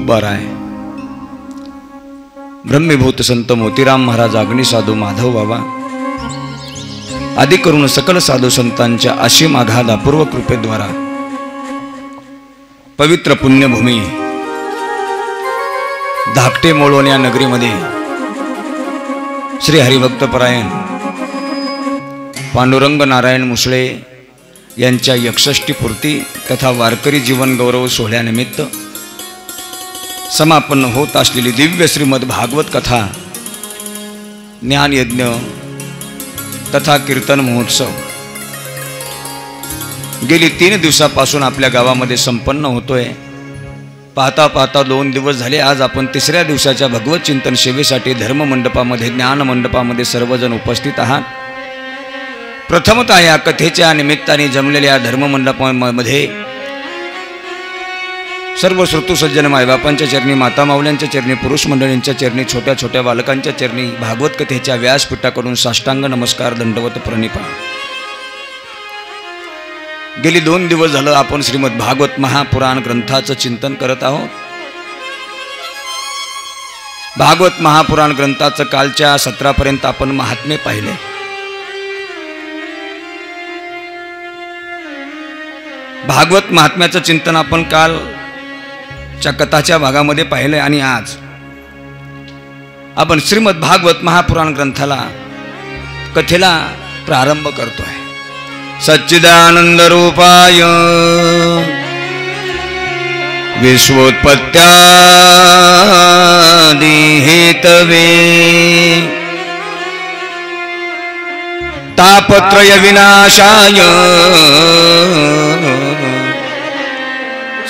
तुकोबाराय ब्रह्मीभूत संत मोतीराम महाराज अग्नि साधू माधव बाबा आदी करून सकल साधू संतांच्या असीम आघात अपूर्व कृपेद्वारा पवित्र पुण्यभूमी धाकटे मोळवण या नगरीमध्ये श्री हरिभक्तपरायण पांडुरंग नारायण मुसळे यांच्या यक्षष्टी पूर्ती तथा वारकरी जीवन गौरव सोहळ्यानिमित्त समापन्न होत असलेली दिव्य श्रीमद भागवत कथा ज्ञान यज्ञ तथा कीर्तन महोत्सव गेली 3 दिवसापासून आपल्या गावामध्ये संपन्न होतोय। पाहता पाहता 2 दिवस झाले। आज आपण 3ऱ्या दिवसाच्या भगवत चिंतन सेवेसाठी धर्म मंडपामध्ये ज्ञान मंडपामध्ये सर्वजण उपस्थित आहात। प्रथमतः या कथेच्या निमित्ताने जमलेल्या धर्म मंडपामध्ये सर्व श्रोतृसज्जन मायबापांच्या चरणी, माता माऊल्यांच्या चरणी, पुरुष मंडळींच्या चरणी, छोट्या छोट्या बालकांच्या चरणी भागवत कथेच्या व्यासपीठाकडून साष्टांग नमस्कार दंडवत प्रणिपात। गेली 2 दिवस झालं आपण श्रीमद भागवत महापुराण ग्रंथाचं चिंतन करत आहोत। भागवत महापुराण ग्रंथाचं कालच्या सत्रापर्यंत आपण महात्म्य पाहिले। भागवत महात्म्याचं चिंतन आपण काल च्या कथाच्या भागामध्ये पाहिले आणि आज आपण श्रीमद भागवत महापुराण ग्रंथाला कथेला प्रारंभ करतोय। सच्चिदानंद रूपाय विश्वोत्पत्त्यादि हेतवे तापत्रय विनाशाय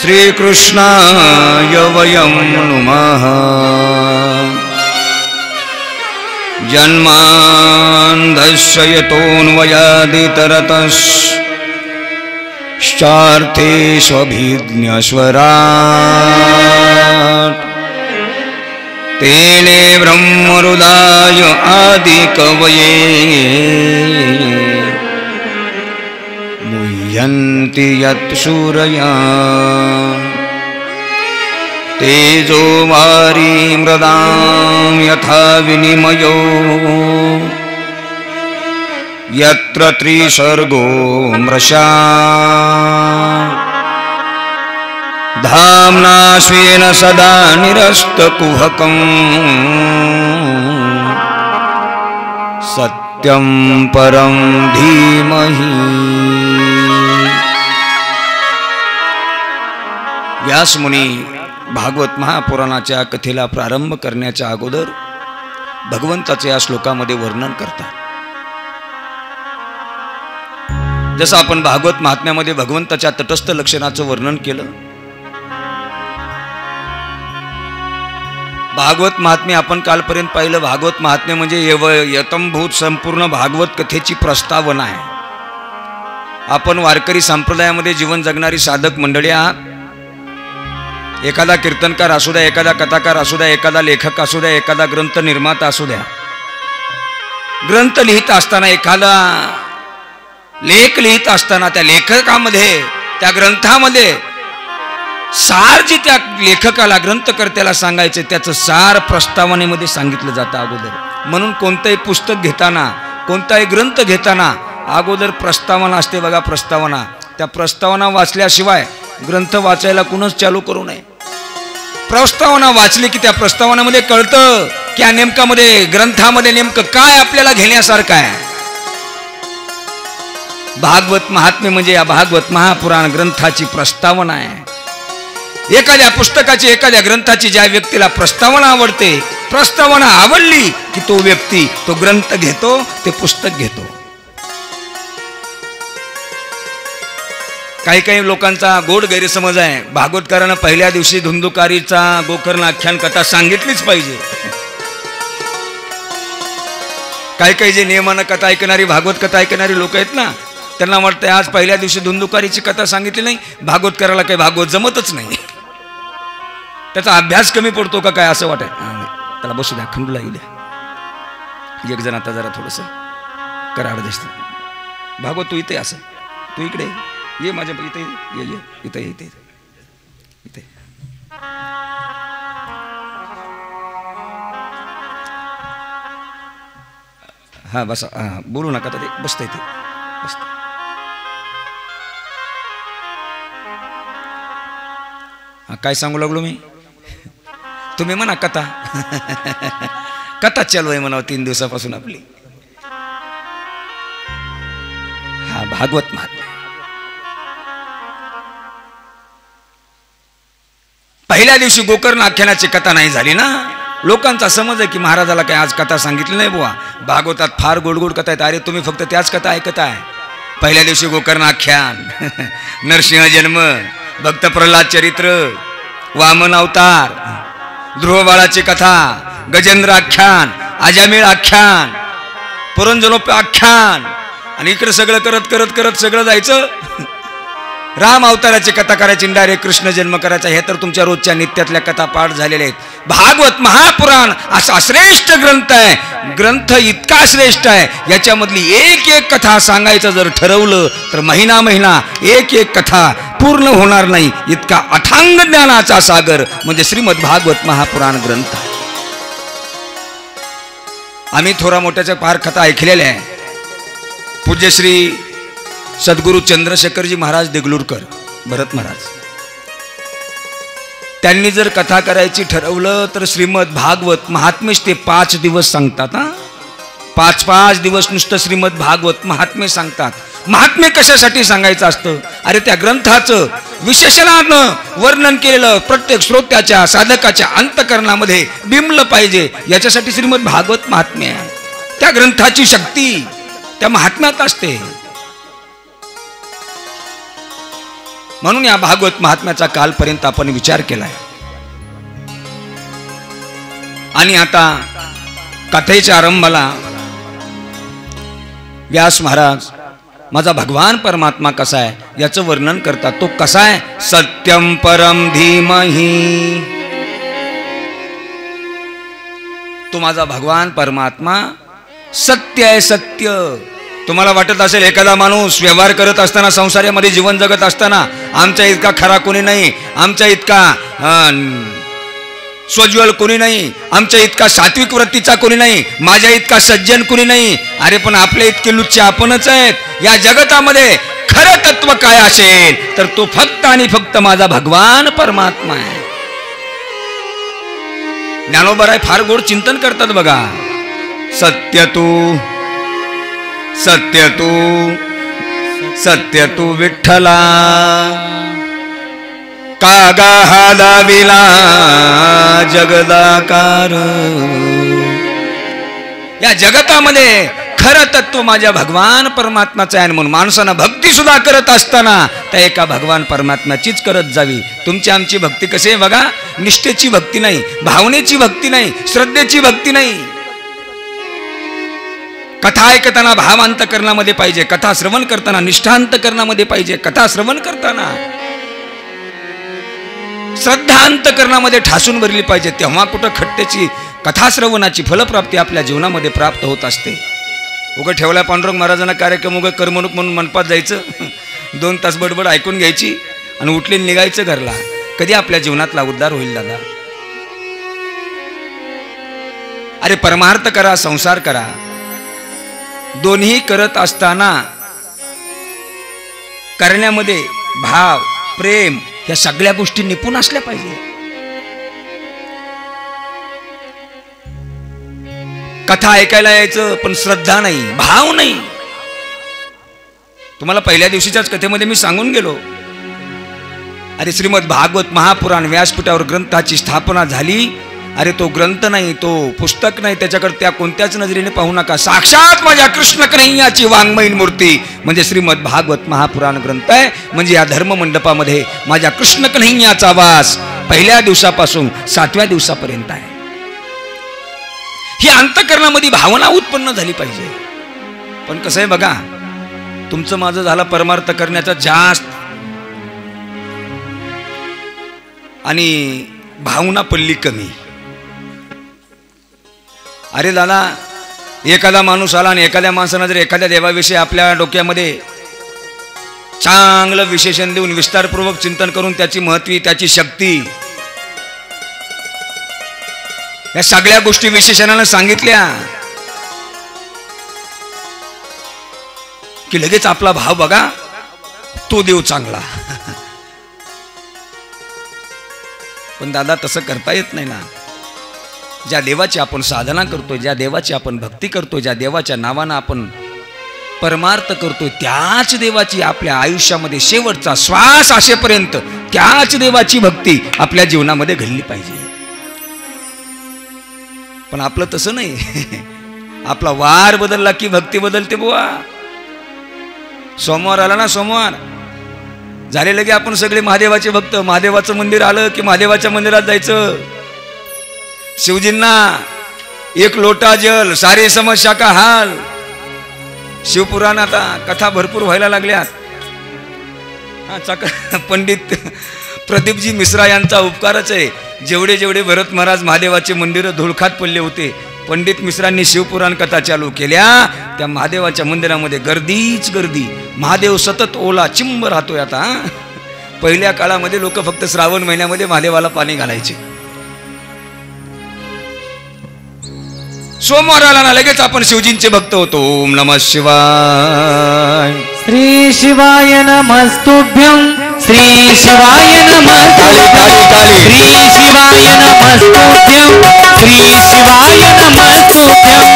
श्रीकृष्णाय वयं नुमः। जन्मान्धस्य यतोऽन्वयादितरतश्चार्थेष्वभिज्ञस्वराट् तेने ब्रह्महृदाय आदिकवये मुह्यन्ति यत्सूरया तेजो वारी मृदां यथा विनिमयो यत्र त्रिसर्गो मृषा धाम्ना स्वेन सदा निरस्तकुहकं सत्यं परं धीमहि। व्यासमुनी भागवत महापुराणाच्या कथेला प्रारंभ करण्याच्या अगोदर भगवंताचे या श्लोकामध्ये वर्णन करतात। जसं आपण भागवत महात्म्यामध्ये भगवंताच्या तटस्थ लक्षणाचं वर्णन केलं, भागवत महात्म्य आपण कालपर्यंत पाहिलं। भागवत महात्म्य म्हणजे यतंभूत संपूर्ण भागवत कथेची प्रस्तावना आहे। आपण वारकरी संप्रदायामध्ये जीवन जगणारी साधक मंडळी आहात। एखादा कीर्तनकार असू द्या, एखादा कथाकार असू द्या, एखादा लेखक असू द्या, एखादा ग्रंथ निर्माता असू द्या, ग्रंथ लिहित असताना, एखादा लेख लिहित असताना त्या लेखकामध्ये, त्या ग्रंथामध्ये सार जी त्या लेखकाला, ग्रंथकर्त्याला सांगायचे त्याचं सार प्रस्तावनेमध्ये सांगितलं जातं अगोदर। म्हणून कोणतंही पुस्तक घेताना, कोणताही ग्रंथ घेताना अगोदर प्रस्तावना असते बघा, प्रस्तावना। त्या प्रस्तावना वाचल्याशिवाय ग्रंथ वाचायला कुणच चालू करू नये। प्रस्तावना वाचली की त्या प्रस्तावनामध्ये कळतं की या नेमकामध्ये ग्रंथामध्ये नेमकं काय आपल्याला घेण्यासारखं आहे। भागवत महात्म्य म्हणजे या भागवत महापुराण ग्रंथाची प्रस्तावना आहे। एखाद्या पुस्तकाची, एखाद्या ग्रंथाची ज्या व्यक्तीला प्रस्तावना आवडते, प्रस्तावना आवडली की तो व्यक्ती तो ग्रंथ घेतो, ते पुस्तक घेतो। काही काही लोकांचा गोड गैरसमज आहे, भागवतकारांना पहिल्या दिवशी धुंदुकारीचा गोकर्ण आख्यान कथा सांगितलीच पाहिजे। काही काही जे नियमानं कथा ऐकणारी, भागवत कथा ऐकणारी लोक आहेत ना, त्यांना वाटतं आज पहिल्या दिवशी धुंदुकारीची कथा सांगितली नाही, भागवतकाराला काही भागवत जमतच नाही, त्याचा अभ्यास कमी पडतो का काय असं वाटत। त्याला बसू द्या, खंडूला येऊ द्या। एक जण आता जरा थोडंसं कराड दिसतं, भागवत तू इथे असं, तू इकडे ये, माझ्या इथे ये, इथे इथे इथे हा बसा, हा बोलू नका तर ते बसता इथे बसता. हा काय सांगू लागलो मी? तुम्ही म्हणा कथा. कथा चालू आहे म्हणावं 3 दिवसापासून आपली. हा भागवत महात्म्य. पहिल्या दिवशी गोकर्ण आख्यानाची कथा नाही झाली ना. लोकांचा समज आहे की महाराजाला काय आज कथा सांगितली नाही बुवा, भागवतात फार गोड गोड कथा आहेत. अरे तुम्ही फक्त त्याच कथा ऐकत आहे. पहिल्या दिवशी गोकर्ण आख्यान, नरसिंह जन्म, भक्त प्रल्हाद चरित्र, वामन अवतार, ध्रुव बाळाची कथा, गजेंद्र आख्यान, अजामिळ आख्यान, पुरंजनोप आख्यान, आणि इकडे सगळं करत करत करत सगळं जायचं. राम अवताराची कथा करायची, डायरेक्ट कृष्ण जन्म करायचा. हे तर तुमच्या रोजच्या नित्यातल्या कथा पाठ झालेल्या आहेत. भागवत महापुराण असा श्रेष्ठ ग्रंथ आहे. ग्रंथ इतका श्रेष्ठ आहे, याच्यामधली एक एक कथा सांगायचं जर ठरवलं तर महिना महिना एक एक कथा पूर्ण होणार नाही. इतका अथांग ज्ञानाचा सागर म्हणजे श्रीमद भागवत महापुराण ग्रंथ. आम्ही थोरा मोठ्याच्या फार कथा ऐकलेल्या आहे. पूज्यश्री सद्गुरु चंद्रशेखरजी महाराज देगलूरकर, भरत महाराज, त्यांनी जर कथा करायची ठरवलं तर श्रीमद भागवत महात्मेश ते 5 दिवस सांगतात. हा 5 दिवस नुसतं श्रीमद भागवत महात्म्य सांगतात. महात्म्य कशासाठी सांगायचं असतं? अरे त्या ग्रंथाचं विशेषणानं वर्णन केलेलं प्रत्येक श्रोत्याच्या साधकाच्या अंतकरणामध्ये बिंबलं पाहिजे, याच्यासाठी श्रीमद भागवत महात्म्य आहे. त्या ग्रंथाची शक्ती त्या महात्म्यात असते. म्हणून या भागवत महात्म्याचा कालपर्यंत आपण विचार केलाय. आणि आता कथेच्या आरंभाला व्यास महाराज माझा भगवान परमात्मा कसा आहे याचं वर्णन करतात. तो कसा आहे? सत्यम परम धीमहि. तो माझा भगवान परमात्मा सत्य आहे. सत्य. तुम्हाला वाटत असेल एखादा माणूस व्यवहार करत असताना, संसारामध्ये जीवन जगत असताना, आमच्या इतका खरा कोणी नाही, आमच्या इतका स्वज्वल कोणी नाही, आमच्या इतका सात्विक वृत्तीचा कोणी नाही, माझ्या इतका सज्जन कोणी नाही. अरे पण आपले इतके लुच्चे आपणच आहेत. या जगतामध्ये खरं तत्व काय असेल तर तो फक्त आणि फक्त माझा भगवान परमात्मा आहे. ज्ञानोबराय फार गोड चिंतन करतात बघा. सत्य तू, सत्य तू, सत्य तू विठ्ठला, कागा हा दाविला जगदाकार. या जगतामध्ये खरं तत्व माझ्या भगवान परमात्माचं आहे. म्हणून माणसानं भक्ती सुद्धा करत असताना त्या एका भगवान परमात्म्याचीच करत जावी. तुमची आमची भक्ती कशी आहे बघा. निष्ठेची भक्ती नाही, भावनेची भक्ती नाही, श्रद्धेची भक्ती नाही. कथा ऐकताना भाव अंतकरणामध्ये पाहिजे, कथा श्रवण करताना निष्ठा अंतकरणामध्ये पाहिजे, कथा श्रवण करताना श्रद्धा अंतकरणामध्ये ठासून भरली पाहिजे. तेव्हा कुठं खट्टेची कथा श्रवणाची फलप्राप्ती आपल्या जीवनामध्ये प्राप्त होत असते. उगं ठेवला पांडुरंग महाराजांना कार्यक्रम, उगं करमणूक म्हणून मनपात जायचं, 2 तास बडबड ऐकून घ्यायची आणि उठले निघायचं घरला. कधी आपल्या जीवनातला उद्धार होईल दादा? अरे परमार्थ करा, संसार करा. दोन्ही करत असताना करण्यामध्ये भाव, प्रेम या सगळ्या गोष्टी निपुण असल्या पाहिजे. कथा ऐकायला यायचं पण श्रद्धा नाही, भाव नाही. तुम्हाला पहिल्या दिवशीच्याच कथेमध्ये मी सांगून गेलो. अरे श्रीमद भागवत महापुराण व्यासपीठावर ग्रंथाची स्थापना झाली. अरे तो ग्रंथ नाही, तो पुस्तक नाही, त्याच्याकडे त्या कोणत्याच नजरेने पाहू नका. साक्षात माझ्या कृष्ण कन्हैयाची वाङ्मयीन मूर्ती म्हणजे श्रीमद भागवत महापुराण ग्रंथ आहे. म्हणजे या धर्म मंडपामध्ये माझ्या कृष्ण कन्हैयाचा वास पहिल्या दिवसापासून 7व्या दिवसापर्यंत आहे. ही अंतकरणामध्ये भावना उत्पन्न झाली पाहिजे. पण कसं आहे बघा, तुमचं माझं झालं परमार्थ करण्याचा जास्त आणि भावना पडली कमी. अरे दादा, एखादा माणूस आला आणि एखाद्या माणसानं जर एखाद्या देवाविषयी आपल्या डोक्यामध्ये चांगलं विशेषण देऊन विस्तारपूर्वक चिंतन करून त्याची महत्त्वी, त्याची शक्ती, या सगळ्या गोष्टी विशेषणानं सांगितल्या की लगेच आपला भाव बघा, तो देव चांगला. पण दादा तसं करता येत नाही ना. ज्या देवाची आपण साधना करतोय, ज्या देवाची आपण भक्ती करतोय, ज्या देवाच्या नावानं आपण परमार्थ करतोय, त्याच देवाची आपल्या आयुष्यामध्ये शेवटचा श्वास असेपर्यंत त्याच देवाची भक्ती आपल्या जीवनामध्ये घडली पाहिजे. पण आपलं तसं नाही. आपला वार बदलला की भक्ती बदलते बुवा. सोमवार आला ना, सोमवार झाले लगे आपण सगळे महादेवाचे भक्त. महादेवाचं मंदिर आलं की महादेवाच्या मंदिरात जायचं. शिवजींना एक लोटा जल, सारे समस्या का हाल. शिवपुराण आता कथा भरपूर व्हायला लागल्यात. पंडित प्रदीपजी मिश्रा यांचा उपकारच आहे. जेवढे जेवढे भरत महाराज महादेवाचे मंदिर धुळखात पडले होते, पंडित मिश्रांनी शिवपुराण कथा चालू केल्या. त्या महादेवाच्या मंदिरामध्ये गर्दीच गर्दी. महादेव सतत ओला चिंब राहतोय. आता पहिल्या काळामध्ये लोक फक्त श्रावण महिन्यामध्ये महादेवाला पाणी घालायचे. सोमवार आला ना लगेच आपण शिवजींचे भक्त होतो. ओम नमः शिवाय. श्री शिवाय नमस्तुभ्यं. श्री शिवाय नमस्तुभ्यं. श्री शिवाय नमस्तुभ्यं. श्री शिवाय नमस्तुभ्यं.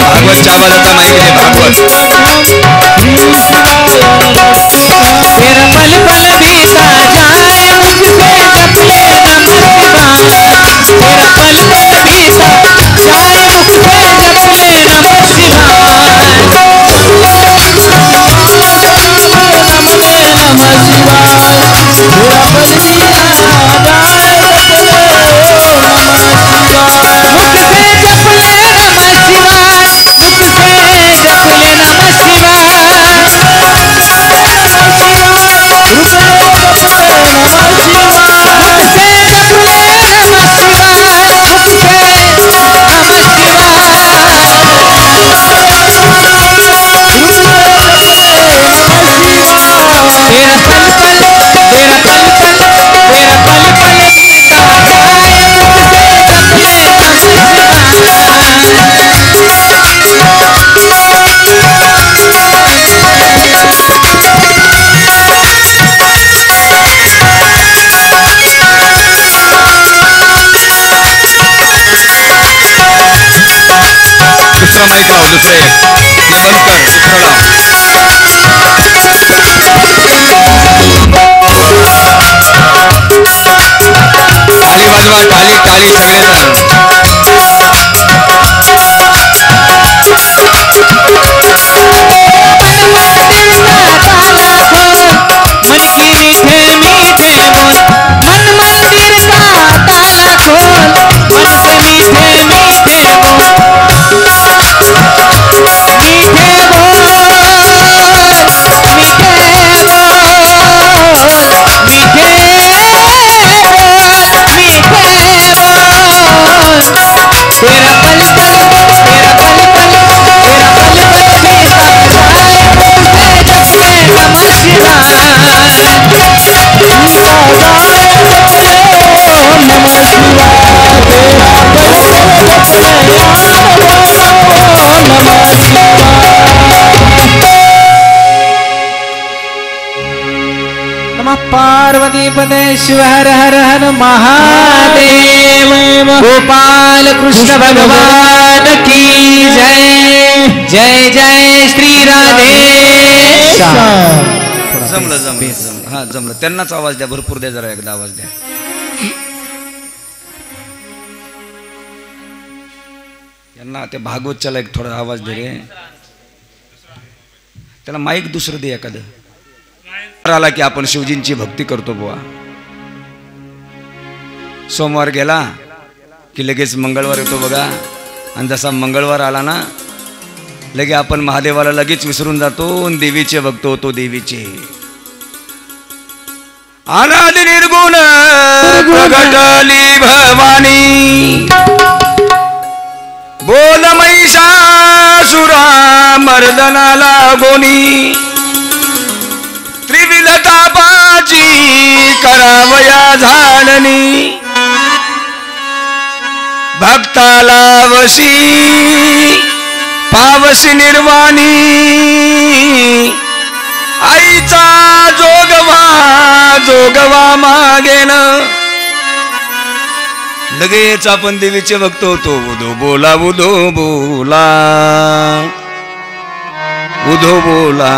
भागवत चावल माहिती आहे. भागवत दुसरे हे बंद कर. टाळी वाजवा. टाळी टाळी सगळेजण. पार्वती पदे शिव हर हर हर महादेव. गोपाल कृष्ण भगवान की जय. जय जय श्री राधे. जमलं जमलं. हा जमलं. त्यांनाच आवाज द्या. भरपूर द्या. जरा एकदा आवाज द्या. यांना त्या भागवतच्याला एक थोडा आवाज दे रे. त्याला माईक दुसरं दे एखादं. आला की आपण शिवजींची भक्ती करतो बुवा. सोमवार गेला की लगेच मंगळवार येतो बघा. आणि जसा मंगळवार आला ना लगे आपण महादेवाला लगेच विसरून जातो. देवीचे भक्त होतो. देवीचे अनादि निर्गुण प्रगटली भवानी बोल महिषासुरा मर्दनाला गोनी त्रिविध तापाची करावया झाडणी भक्ताला वशी पावसी निर्वाणी आईचा जोगवा मागेन लगेच आपण देवीचे भक्त होतो. उधो बोला उधो बोला उधो बोला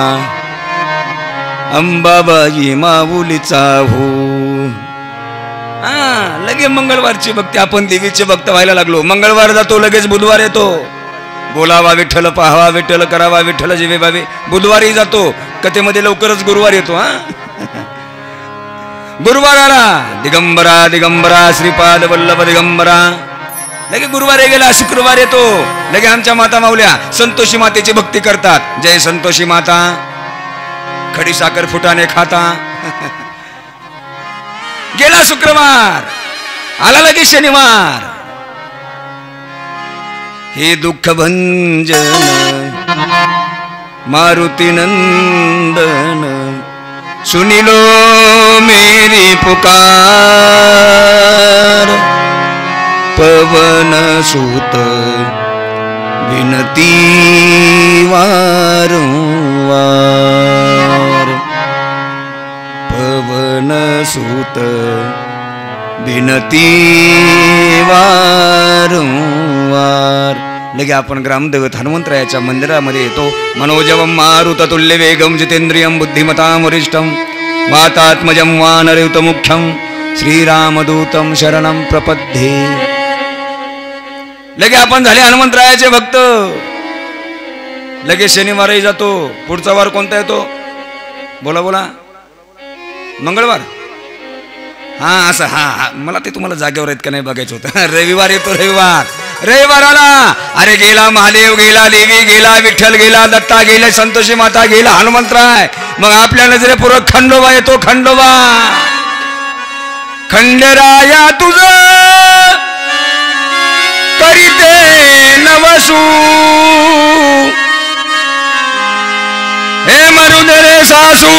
अंबाबाई माऊलीचा हो. लगे मंगळवारची भक्ती आपण देवीचे भक्त व्हायला लागलो. मंगळवार जातो लगेच बुधवार येतो. बोलावा विठ्ठल पाहावा विठ्ठल करावा विठ्ठल जीवे भावे. बुधवारी जातो कथेमध्ये लवकरच गुरुवार येतो. गुरुवार आला दिगंबरा दिगंबरा श्रीपाद वल्लभ दिगंबरा. लगे गुरुवार गेला शुक्रवार येतो. लगे आमच्या माता माऊल्या संतोषी मातेची भक्ती करतात. जय संतोषी माता खडी साखर फुटाने खाता. गेला शुक्रवार आला लगे शनिवार. हे दुःख भंजन मारुती नंदन सुनिलो मेरी पुकार. पवन सूत विनती वारंवार. पवन सूत विनती वारंवार. लगे आपण ग्रामदैवत हनुमंतरायाच्या मंदिरामध्ये येतो. मनोजवम मारुत तुल्य वेगम जितेंद्रियम बुद्धिमताम वरिष्ठम वातात्मजम वानरयुत मुख्यम श्रीरामदूतम शरणम प्रपद्ये. लगे आपण झाले हनुमंतरायाचे भक्त. लगे शनिवारही जातो. पुढचा वार कोणता येतो? बोला बोला. मंगळवार. असं मला ते तुम्हाला जागेवर आहेत का नाही बघायचं होतं. रविवार येतो. रविवार आला. अरे गेला महादेव गेला देवी गेला विठ्ठल गेला दत्ता गेले संतोषी माता गेला हनुमंतराय. मग आपल्या नजरेपूर्वक खंडोबा येतो. खंडोबा खंडराया तुझ करीते नवसू हे मरुदरे सासू.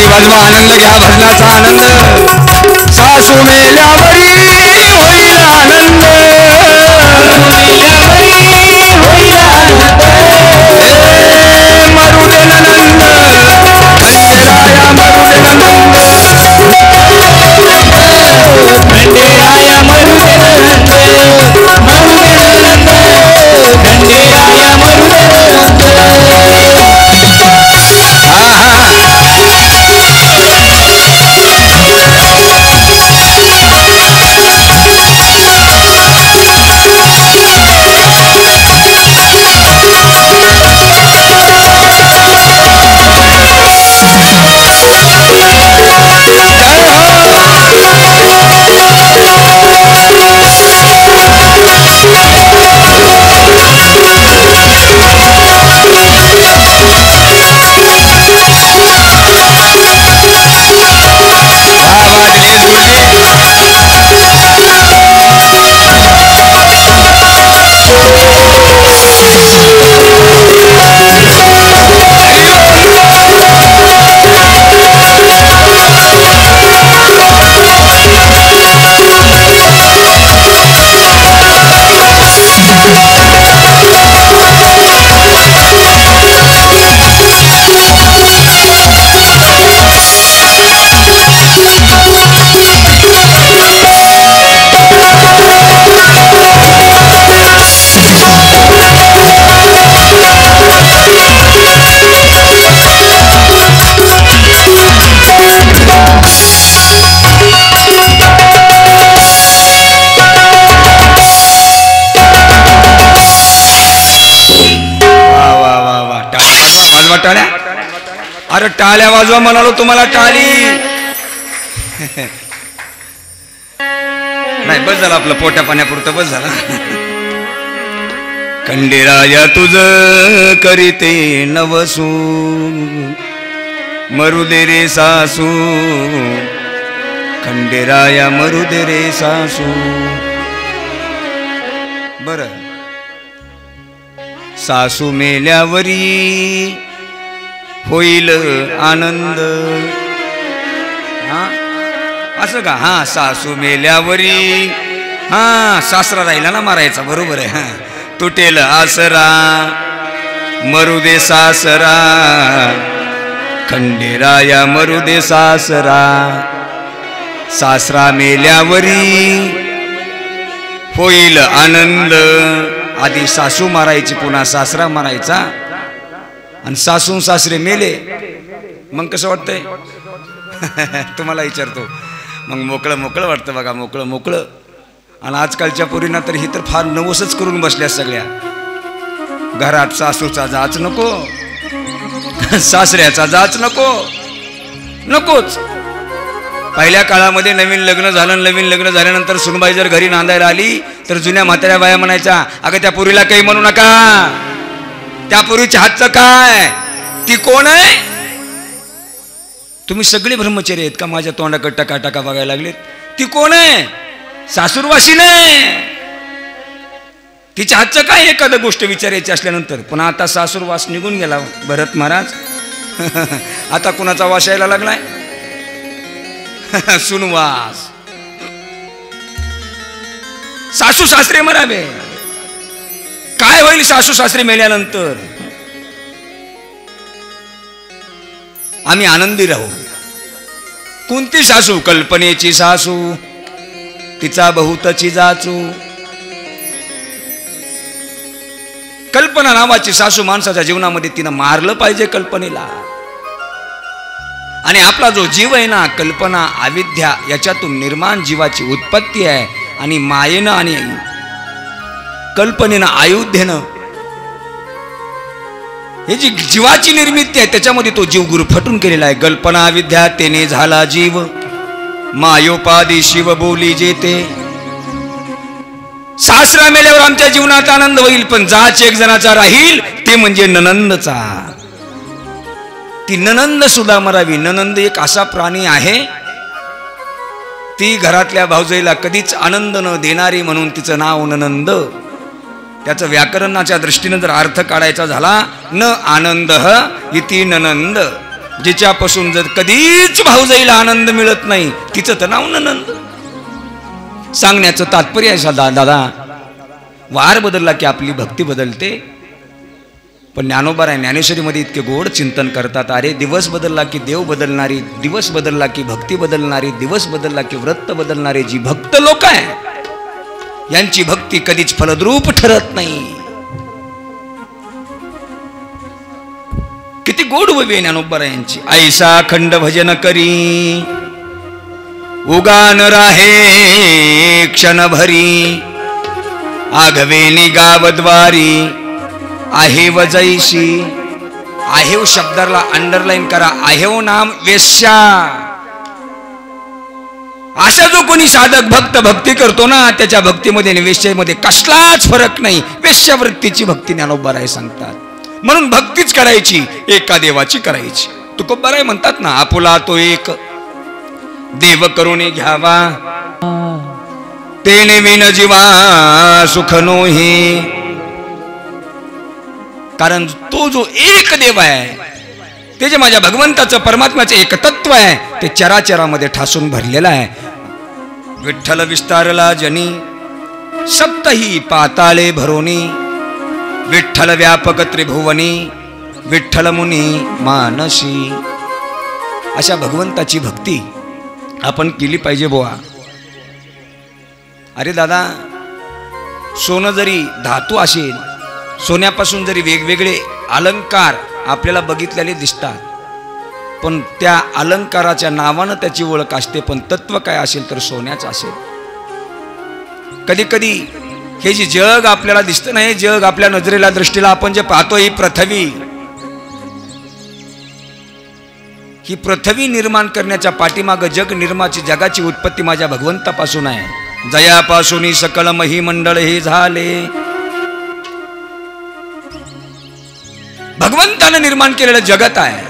वाजवा आनंद घ्या भजनाचा आनंद. सासू मेल्यावरी होईल आनंद. मरुदे नंद खंडेराया मरुदे नंद खंडेराया मरुदे नंद खंडेराया मरुदे नंद. टाळ्या वाजवा म्हणालो तुम्हाला, टाळी नाही, बस झालं आपलं पोट्या पाण्यापुरतं, बस झालं. खंडेराया तुझ करीते नवसू, मरू दे रे सासू, खंडेराया मरू दे रे सासू. बर, सासू मेल्यावरी होईल आनंद. हा असं का? हा, सासू मेल्यावरी, हा सासरा राहिला ना मारायचा, बरोबर आहे. हा, तुटेल आसरा, मरू दे सासरा, खंडेराया मरू दे सासरा. सासरा मेल्यावरी होईल आनंद. आधी सासू मारायची, पुन्हा सासरा मारायचा, आणि सासू सासरे मेले मग कसं वाटतंय? तुम्हाला विचारतो. मग मोकळं मोकळं वाटतं बघा, मोकळं मोकळं. आणि आजकालच्या पोरींना तर ही तर फार नवसच करून बसल्या सगळ्या. घरात सासूचा जाच नको, सासऱ्याचा जाच नको, नकोच. पहिल्या काळामध्ये नवीन लग्न झालं, नवीन लग्न झाल्यानंतर सुनबाई जर घरी नांदायला आली तर जुन्या म्हाताऱ्या बाया म्हणायच्या, अगं त्या पोरीला काही म्हणू नका, त्या पोरीच्या हातचं काय, ती कोण आहे? तुम्ही सगळे ब्रह्मचारी आहेत का? माझ्या तोंडाकडे टका टका बघायला लागलेत. ती कोण आहे? सासूरवाशी नाही, तिच्या हातचं काय? एखादं गोष्ट विचारायची असल्यानंतर. पण आता सासूरवास निघून गेला भरत महाराज. आता कुणाचा वास यायला लागलाय? सुनवास. सासू सासरे मरावे, काय होईल सासू सासरे मेल्यानंतर? आम्ही आनंदी राहू. कोणती सासू? कल्पनेची सासू, तिचा बहुतची जाचू. कल्पना नावाची सासू माणसाच्या जीवनामध्ये तिनं मारलं पाहिजे कल्पनेला. आणि आपला जो जीव आहे ना, कल्पना अविद्या याच्यातून निर्माण जीवाची उत्पत्ती आहे. आणि मायेनं आणि कल्पनेनं अयोध्येनं हे जी जीवाची निर्मिती आहे त्याच्यामध्ये तो जीव गुरफटून केलेला आहे. कल्पना अविद्या तेने झाला जीव, मायोपादी शिव बोली जेते. सासरा मेल्यावर आमच्या जीवनात आनंद होईल, पण जाच एक जणाचा राहील, ते म्हणजे ननंदचा. ती ननंद सुद्धा मरावी. ननंद एक असा प्राणी आहे, ती घरातल्या भावजईला कधीच आनंद न देणारी, म्हणून तिचं नाव ननंद. त्याचं व्याकरणाच्या दृष्टीनं जर अर्थ काढायचा झाला, न आनंद इति ननंद. जिच्यापासून जर कधीच भावजईला आनंद मिळत नाही, तिचं तर नाव ननंद. सांगण्याचं तात्पर्य आहे दादा, वार बदलला की आपली भक्ती बदलते. पण ज्ञानोबा आहे ज्ञानेश्वरीमध्ये इतके गोड चिंतन करतात. अरे दिवस बदलला की देव बदलणारी, दिवस बदलला की भक्ती बदलणारी, दिवस बदलला की व्रत बदलणारे जी भक्त लोक आहे, यांची भक्ती कधीच फलद्रूप ठरत नाही. किती गोड उभी ज्ञानोबा यांची. ऐसा खंड भजन करी, उगान राहे क्षण भरी, आघवेनी गावद्वारी, आहेव जैशी. आहेव शब्दाला अंडरलाईन करा. आहेव नाम वेश्या. असा जो कोणी साधक भक्त भक्ती करतो ना, त्याच्या भक्तीमध्ये आणि वेश्यामध्ये कसलाच फरक नाही. वेश्यावृत्तीची भक्ती ज्ञानोबाराय सांगतात. म्हणून भक्तीच करायची, एका देवाची करायची. तुकोबाराय म्हणतात ना, आपुला तो एक देव करून घ्यावा, तेने विन जीवा सुख नोही. कारण तो जो एक देव आहे, ते जे माझ्या भगवंताचं परमात्म्याचं एकतत्व आहे, ते चराचरामध्ये ठासून भरलेलं आहे. विठ्ठल विस्तारला जनी, सप्तही पाताळे भरोनी, विठ्ठल व्यापक त्रिभुवनी, विठ्ठल मुनी मानसी. अशा भगवंताची भक्ती आपण केली पाहिजे बुवा. अरे दादा, सोनं जरी धातू असेल, सोन्यापासून जरी वेगवेगळे अलंकार आपल्याला बघितलेले दिसतात, पण त्या अलंकाराच्या नावानं त्याची ओळख असते. पण तत्व काय असेल तर सोन्याच असेल. कधी कधी हे जे जग आपल्याला दिसतं ना, हे जग आपल्या नजरेला दृष्टीला आपण जे पाहतो, ही पृथ्वी, ही पृथ्वी निर्माण करण्याच्या पाठीमागं जग निर्माची जगाची उत्पत्ती माझ्या भगवंतापासून आहे. जयापासून सकल महिमंडळ हे झाले. भगवंतानं निर्माण केलेलं जगत आहे.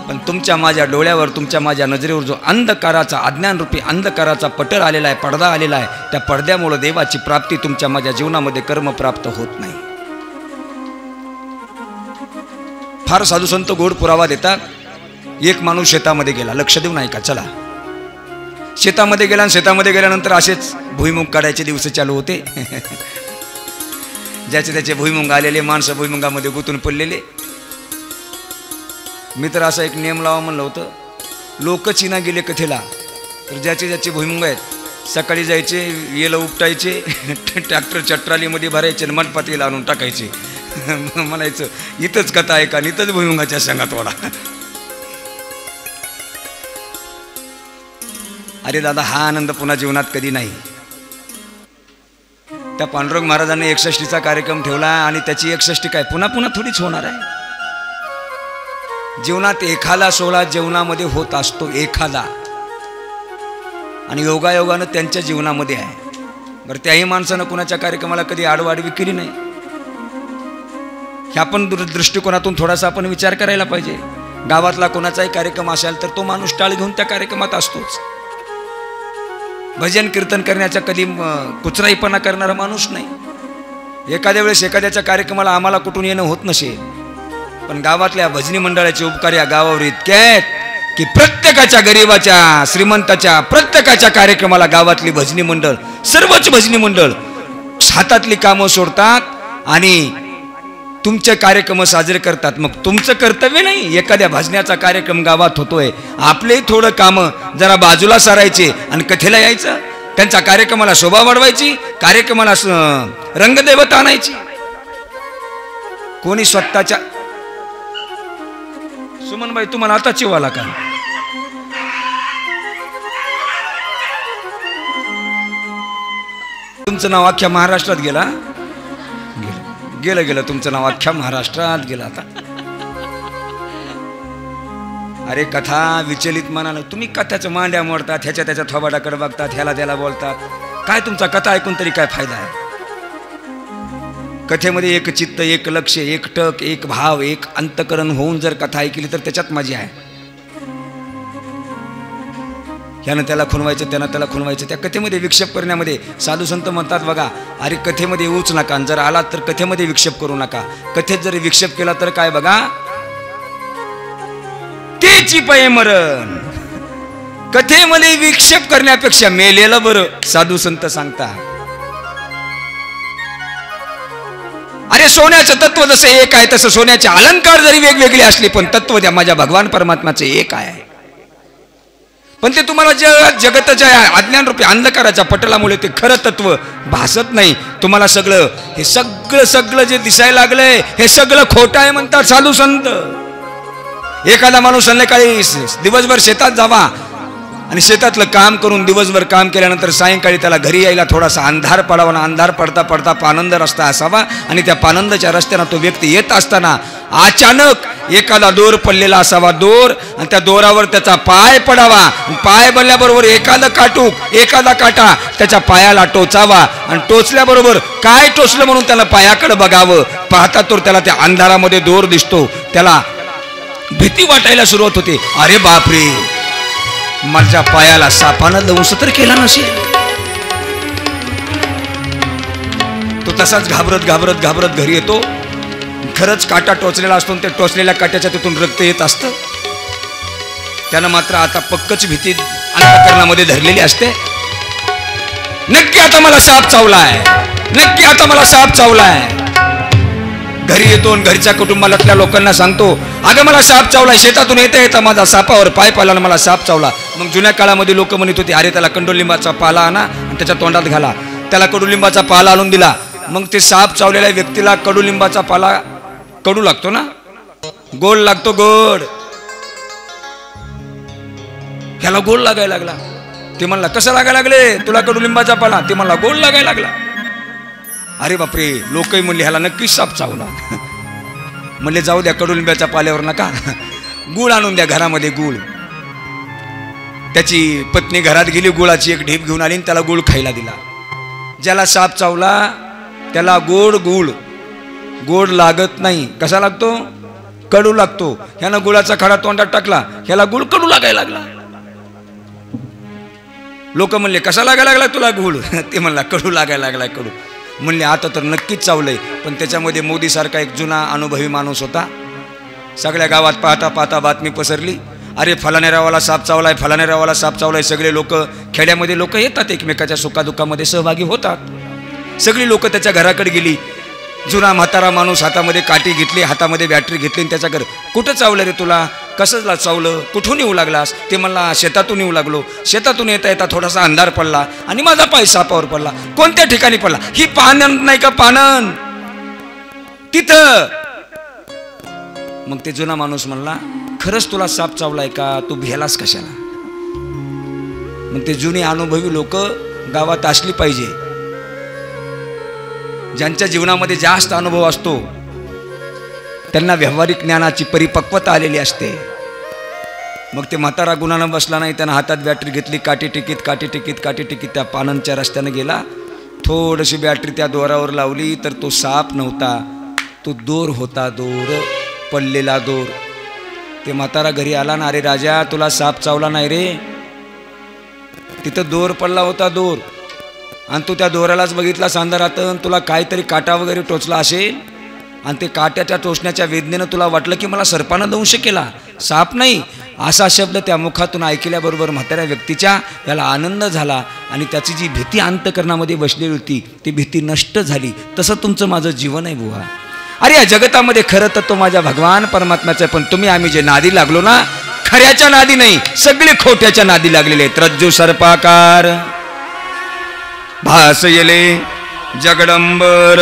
पण तुमच्या माझ्या डोळ्यावर, तुमच्या माझ्या नजरेवर जो अंधकाराचा, अज्ञानरूपी अंधकाराचा पटल आलेला आहे, पडदा आलेला आहे, त्या पडद्यामुळे देवाची प्राप्ती तुमच्या माझ्या जीवनामध्ये कर्म प्राप्त होत नाही. फार साधू संत गोड पुरावा देतात. एक माणूस शेतामध्ये गेला, लक्ष देऊ नाही का, चला शेतामध्ये गेला. आणि शेतामध्ये गेल्यानंतर असेच भुईमुग काढायचे दिवस चालू होते. ज्याचे त्याचे भुईमुंग आलेले, माणसं भुईमुंगामध्ये गुंतून पडलेले. मी तर असा एक नियम लावा म्हणलं होतं, लोक चीना गेले कथेला, तर ज्याचे ज्याचे भुईमुंग आहेत सकाळी जायचे, येलं उपटायचे, ट्रॅक्टरच्या ट्रॉलीमध्ये भरायचे आणि मंडपातीला आणून टाकायचे. म्हणायचं इथंच कथा आहे का, इथंच भुईमुंगाच्या शेंगात वाडा. अरे दादा, हा आनंद पुन्हा जीवनात कधी नाही. त्या पांडुरंग महाराजांनी 61चा कार्यक्रम ठेवला आणि त्याची 61 काय पुन्हा पुन्हा थोडीच होणार आहे. जीवनात एखादा सोहळा जीवनामध्ये होत असतो, एखादा, आणि योगायोगानं त्यांच्या जीवनामध्ये आहे. बरं, त्याही माणसानं कुणाच्या कार्यक्रमाला कधी आडवाडवी केली नाही. ह्या पण दृष्टिकोनातून थोडासा आपण विचार करायला पाहिजे. गावातला कोणाचाही कार्यक्रम असेल तर तो माणूस टाळ घेऊन त्या कार्यक्रमात असतोच. भजन कीर्तन करण्याचा कधी कुचराईपणा करणारा माणूस नाही. एखाद्या वेळेस एखाद्याच्या कार्यक्रमाला आम्हाला कुठून येणं होत नसेल, पण गावातल्या भजनी मंडळाचे उपकार या गावावर इतके आहेत की प्रत्येकाच्या, गरीबाच्या, श्रीमंताच्या, प्रत्येकाच्या कार्यक्रमाला गावातली भजनी मंडळ, सर्वच भजनी मंडळ हातातली कामं सोडतात आणि तुमचे कार्यक्रम साजरे करतात. मग तुमचं कर्तव्य नाही, एखाद्या भजनाचा कार्यक्रम गावात होतोय, आपले थोडं कामं जरा बाजूला सारायचे आणि कथेला यायचं, त्यांच्या कार्यक्रमाला शोभा वाढवायची, कार्यक्रमाला रंगदैवत आणायची. कोणी स्वतःच्या, सुमनबाई तुम्हाला आता चिवाला का? तुमचं नाव अख्ख्या महाराष्ट्रात गेला, गेलं गेलं तुमचं नाव अख्ख्या महाराष्ट्रात गेलं आता. अरे कथा विचलित मनानं तुम्ही कथाच्या मांड्या मोडतात, ह्याच्या त्याच्या थोबाडाकडे बघतात, ह्याला त्याला बोलतात. काय तुमचा कथा ऐकून तरी काय फायदा आहे? कथेमध्ये एक चित्त, एक लक्ष, एक टक, एक भाव, एक अंतकरण होऊन जर कथा ऐकली तर त्याच्यात मजा आहे. ह्यानं त्याला खुणवायचं, त्यानं त्याला खुणवायचं. त्या कथेमध्ये विक्षेप करण्यामध्ये साधू संत म्हणतात बघा, अरे कथेमध्ये येऊच नका, जर आलात तर कथेमध्ये विक्षेप करू नका. कथेत जर विक्षेप केला तर काय बघा, तेची पै मरण. कथेमध्ये विक्षेप करण्यापेक्षा मेलेलं बरं, साधू संत सांगतात. अरे सोन्याचं तत्व जसं एक आहे तसं सोन्याचे अलंकार जरी वेगवेगळे असले पण तत्व त्या माझ्या भगवान परमात्म्याचे एक आहे. पण ते तुम्हाला जगताच्या अज्ञान रूपी अंधकाराच्या पटलामुळे ते खरं तत्व भासत नाही. तुम्हाला सगळं हे सगळं जे दिसायला लागलंय हे सगळं खोटं आहे म्हणतात साधू संत. एखादा माणूस संध्याकाळी दिवसभर शेतात जावा आणि शेतातलं काम करून दिवसभर काम केल्यानंतर सायंकाळी त्याला घरी यायला थोडासा अंधार पडावा ना. अंधार पडता पडता पानंद रस्ता असावा आणि त्या पानंदच्या रस्त्यानं तो व्यक्ती येत असताना अचानक एखादा दोर पडलेला असावा, दोर, आणि त्या दोरावर त्याचा पाय पडावा. पाय बनल्याबरोबर एखादा काटूक, एखादा काटा त्याच्या पायाला टोचावा आणि टोचल्याबरोबर काय टोचलं म्हणून त्याला पायाकडे बघावं. पाहता तर त्याला त्या अंधारामध्ये दोर दिसतो. त्याला भीती वाटायला सुरुवात होते. अरे बापरे, माझ्या पायाला सापानं दंश तर केला नसेल. तो तसाच घाबरत घाबरत घाबरत घरी येतो. खरंच काटा टोचलेला असतो, त्या टोचलेल्या काट्याच्या तिथून रक्त येत असतं. त्यानं मात्र आता पक्कच भीती अंतःकरणामध्ये धरलेली असते. नक्की आता मला साप चावलाय, नक्की आता मला साप चावलाय. घरी येतो आणि घरच्या कुटुंबातल्या लोकांना सांगतो, अगं मला साप चावलाय. शेतातून येता येता माझा सापावर पाय पाला, मला साप चावला. मग जुन्या काळामध्ये लोक म्हणत होते, अरे त्याला कडुलिंबाचा पाला आणा आणि त्याच्या तोंडात घाला. त्याला कडुलिंबाचा पाला आणून दिला. मग ते साप चावलेल्या व्यक्तीला कडुलिंबाचा पाला कडू लागतो ना, गोड लागतो, गोड. ह्याला गोड लागायला लागला. ते म्हणला, कसं लागायला लागले तुला कडुलिंबाचा पाला? ते म्हणला, गोड लागायला लागला. अरे बापरे, लोकही म्हणले ह्याला नक्कीच साप चावला. म्हणले जाऊ द्या, कडुलिंबाच्या पाल्यावर नका, गुळ आणून द्या घरामध्ये, गुळ. त्याची पत्नी घरात गेली, गुळाची एक ढीप घेऊन आली आणि त्याला गुळ खायला दिला. ज्याला साप चावला त्याला गोड लागत नाही. कसा लागतो? कडू लागतो. ह्यानं गुळाचा खडा तोंडात टाकला, ह्याला गुळ कडू लागायला लागला. लोक म्हणले कसा लागायला लागला तुला गुळ? ते म्हणला कडू लागायला लागलाय, कडू. म्हणले आता तर नक्कीच चावलंय. पण त्याच्यामध्ये मोदी सारखा एक जुना अनुभवी माणूस होता. सगळ्या गावात पाहता पाहता बातमी पसरली, अरे फलानेरावाला साप चावलाय, फलानेरावाला साप चावलाय. सगळे लोक, खेड्यामध्ये लोक येतात, एकमेकाच्या सुखादुखामध्ये सहभागी होतात. सगळी लोक त्याच्या घराकडे गेली. जुना म्हातारा माणूस हातामध्ये काठी घेतली, हातामध्ये बॅटरी घेतली आणि त्याच्या घर, कुठं चावलं रे तुला? कसं चावलं? कुठून येऊ लागलास? ते म्हणला शेतातून येऊ लागलो. शेतातून येता येता थोडासा अंधार पडला आणि माझा पाय सापावर पडला. कोणत्या ठिकाणी पडला? ही पानन नाही का, पानन तिथं. मग ते जुना माणूस म्हणला खरंच तुला साप चावलाय का? तू भेलास कशाला? मग ते जुने अनुभवी लोक गावात असली पाहिजे. ज्यांच्या जीवनामध्ये जास्त अनुभव असतो त्यांना व्यावहारिक ज्ञानाची परिपक्वता आलेली असते. मग ते म्हातारा गुणानं बसला नाही, त्यानं हातात बॅटरी घेतली, काठी टिकीत त्या पाननच्या रस्त्यानं गेला. थोडीशी बॅटरी त्या दोरावर लावली तर तो साप नव्हता, तो दोर होता, दोर, पडलेला दोर. ते म्हातारा घरी आला ना, अरे राजा तुला साप चावला नाही रे, तिथं दोर पडला होता, दोर. आणि तू त्या दोऱ्यालाच बघितला अंधारात, तुला काहीतरी काटा वगैरे टोचला असेल आणि ते काट्याच्या टोचण्याच्या वेदनेनं तुला वाटलं की मला सर्पानं दंश केला, साप नाही. असा शब्द त्या मुखातून ऐकल्याबरोबर म्हाताऱ्या व्यक्तीच्या याला आनंद झाला आणि त्याची जी भीती अंतकरणामध्ये बसलेली होती ती भीती नष्ट झाली. तसं तुमचं माझं जीवन आहे बुवा. अरे या जगतामध्ये खरं तर तो माझ्या भगवान परमात्म्याचा आहे, पण तुम्ही आम्ही जे नादी लागलो ना, खऱ्याच्या नादी नाही, सगळे खोट्याच्या नादी लागलेले आहेत. रज्जू सर्पाकार भास येले जगडंबर.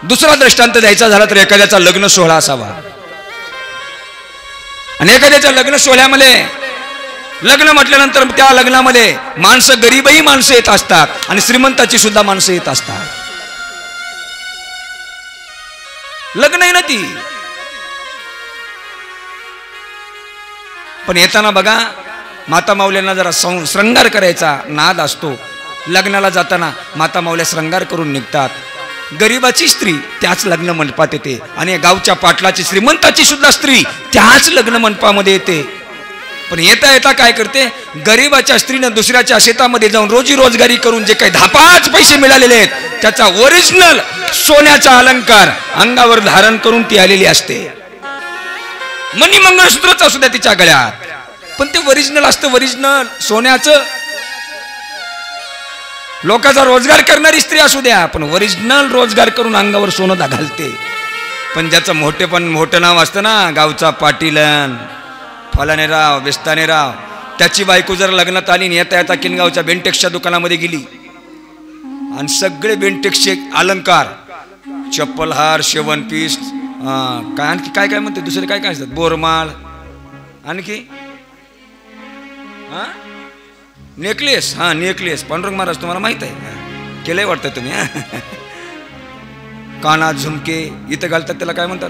दुसरा दृष्टांत द्यायचा झाला तर एखाद्याचा लग्न सोहळा असावा आणि एखाद्याच्या लग्न सोहळ्यामध्ये, लग्न म्हटल्यानंतर त्या लग्नामध्ये माणसं, गरीबही माणसं येत असतात आणि श्रीमंताची सुद्धा माणसं येत असतात. लग्न आहे ना ती. पण येताना बघा माता माऊल्यांना जरा श्रंगार करायचा नाद असतो. लग्नाला जाताना माता माऊल्या श्रंगार करून निघतात. गरीबाची स्त्री त्याच लग्न मंडपात येते आणि गावच्या पाटलाची, श्रीमंताची सुद्धा स्त्री त्याच लग्न मंडपामध्ये येते. पण येता येता काय करते, गरीबाच्या स्त्रीनं दुसऱ्याच्या शेतामध्ये जाऊन रोजी रोजगारी करून जे काही 10-5 पैसे मिळालेले आहेत त्याचा ओरिजिनल सोन्याचा अलंकार अंगावर धारण करून ती आलेली असते. मणी मंगळसूत्रच असू द्या तिच्या गळ्यात, पण ते ओरिजिनल असतं, ओरिजिनल सोन्याचं. लोकांचा रोजगार करणारी स्त्री असू द्या, पण ओरिजिनल रोजगार करून अंगावर सोनं घालते. पण ज्याचं मोठं नाव असतं ना, गावचा पाटीलन, फलानेराव, बेस्तानेराव, त्याची बायको जर लग्नात आली आणि येता येता किनगावच्या बेंटेक्सच्या दुकानामध्ये गेली आणि सगळे बेंटेक्सचे अलंकार, चप्पल, हार, शेवण पीस, काय आणखी काय काय म्हणते, दुसरे काय काय असतात, बोरमाळ, आणखी नेकलेस, नेकलेस, पांडुरंग महाराज तुम्हाला माहित आहे, केलंय वाटतं तुम्ही. कानात झुमके इथं घालतात, त्याला काय म्हणतात,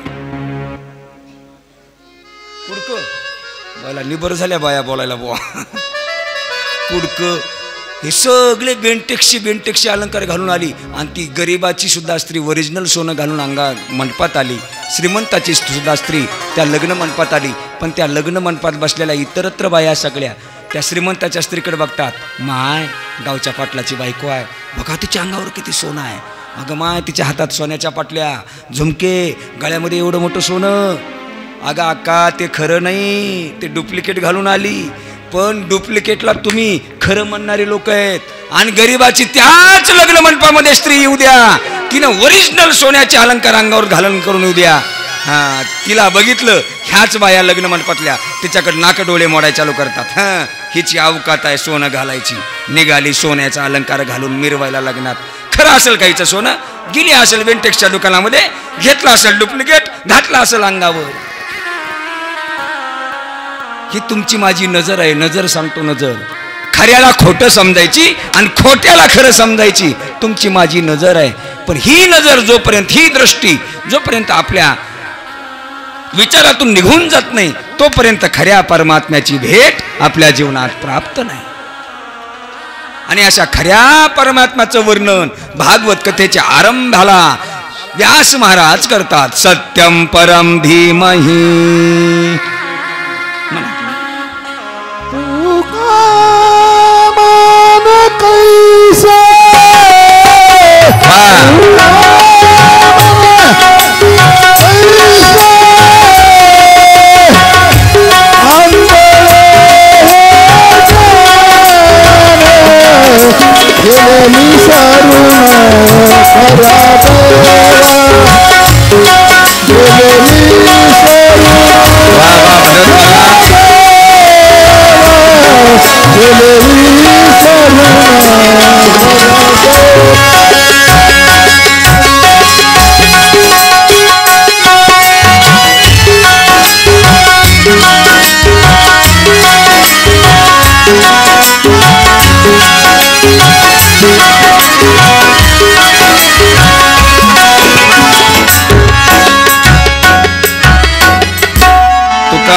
कुडक. बायला निबर झाल्या बाया बोलायला बुवा. कुडक, हे सगळे बेंटेक्सचे अलंकार घालून आली आणि ती गरीबाची सुद्धा स्त्री ओरिजिनल सोनं घालून अंगा मंडपात आली. श्रीमंताची सुद्धा स्त्री त्या लग्न मंडपात आली. पण त्या लग्न मंडपात बसलेल्या इतरत्र बाया सगळ्या त्या श्रीमंताच्या स्त्रीकडे बघतात, माय गावच्या पाटलाची बायको आहे, बघा तिच्या अंगावर किती सोनं आहे, अगं माय तिच्या हातात सोन्याच्या पाटल्या, झुमके, गळ्यामध्ये एवढं मोठं सोनं. अगं अक्का ते खरं नाही, ते डुप्लिकेट घालून आली. पण डुप्लिकेटला तुम्ही खरं म्हणणारी लोक आहेत आणि गरीबाची त्याच लग्न मंडपामध्ये स्त्री येऊ द्या, तिनं ओरिजिनल सोन्याचे अलंकार अंगावर घालून करून येऊ द्या. तिला बघितलं, ह्याच बाया लग्न मंडपातल्या तिच्याकडे नाक डोळे मोडायला चालू करतात. हिची अवकात आहे सोनं घालायची, निघाली सोन्याचा अलंकार घालून मिरवायला लग्नात. खरं असेल काहीचं सोनं, गेली असेल बेंटेक्सच्या दुकानामध्ये, घेतलं असेल डुप्लिकेट, घातलं असेल अंगावर. ही तुमची माझी नजर आहे, नजर सांगतो, नजर. खऱ्याला खोटं समजायची आणि खोट्याला खरं समजायची तुमची माझी नजर आहे. पण ही नजर जोपर्यंत, ही दृष्टी जोपर्यंत आपल्या विचारातून निघून जात नाही तोपर्यंत खऱ्या परमात्म्याची भेट आपल्या जीवनात प्राप्त नाही. आणि अशा खऱ्या परमात्म्याचं वर्णन भागवत कथेच्या आरंभाला व्यास महाराज करतात. सत्यम परम धीमहि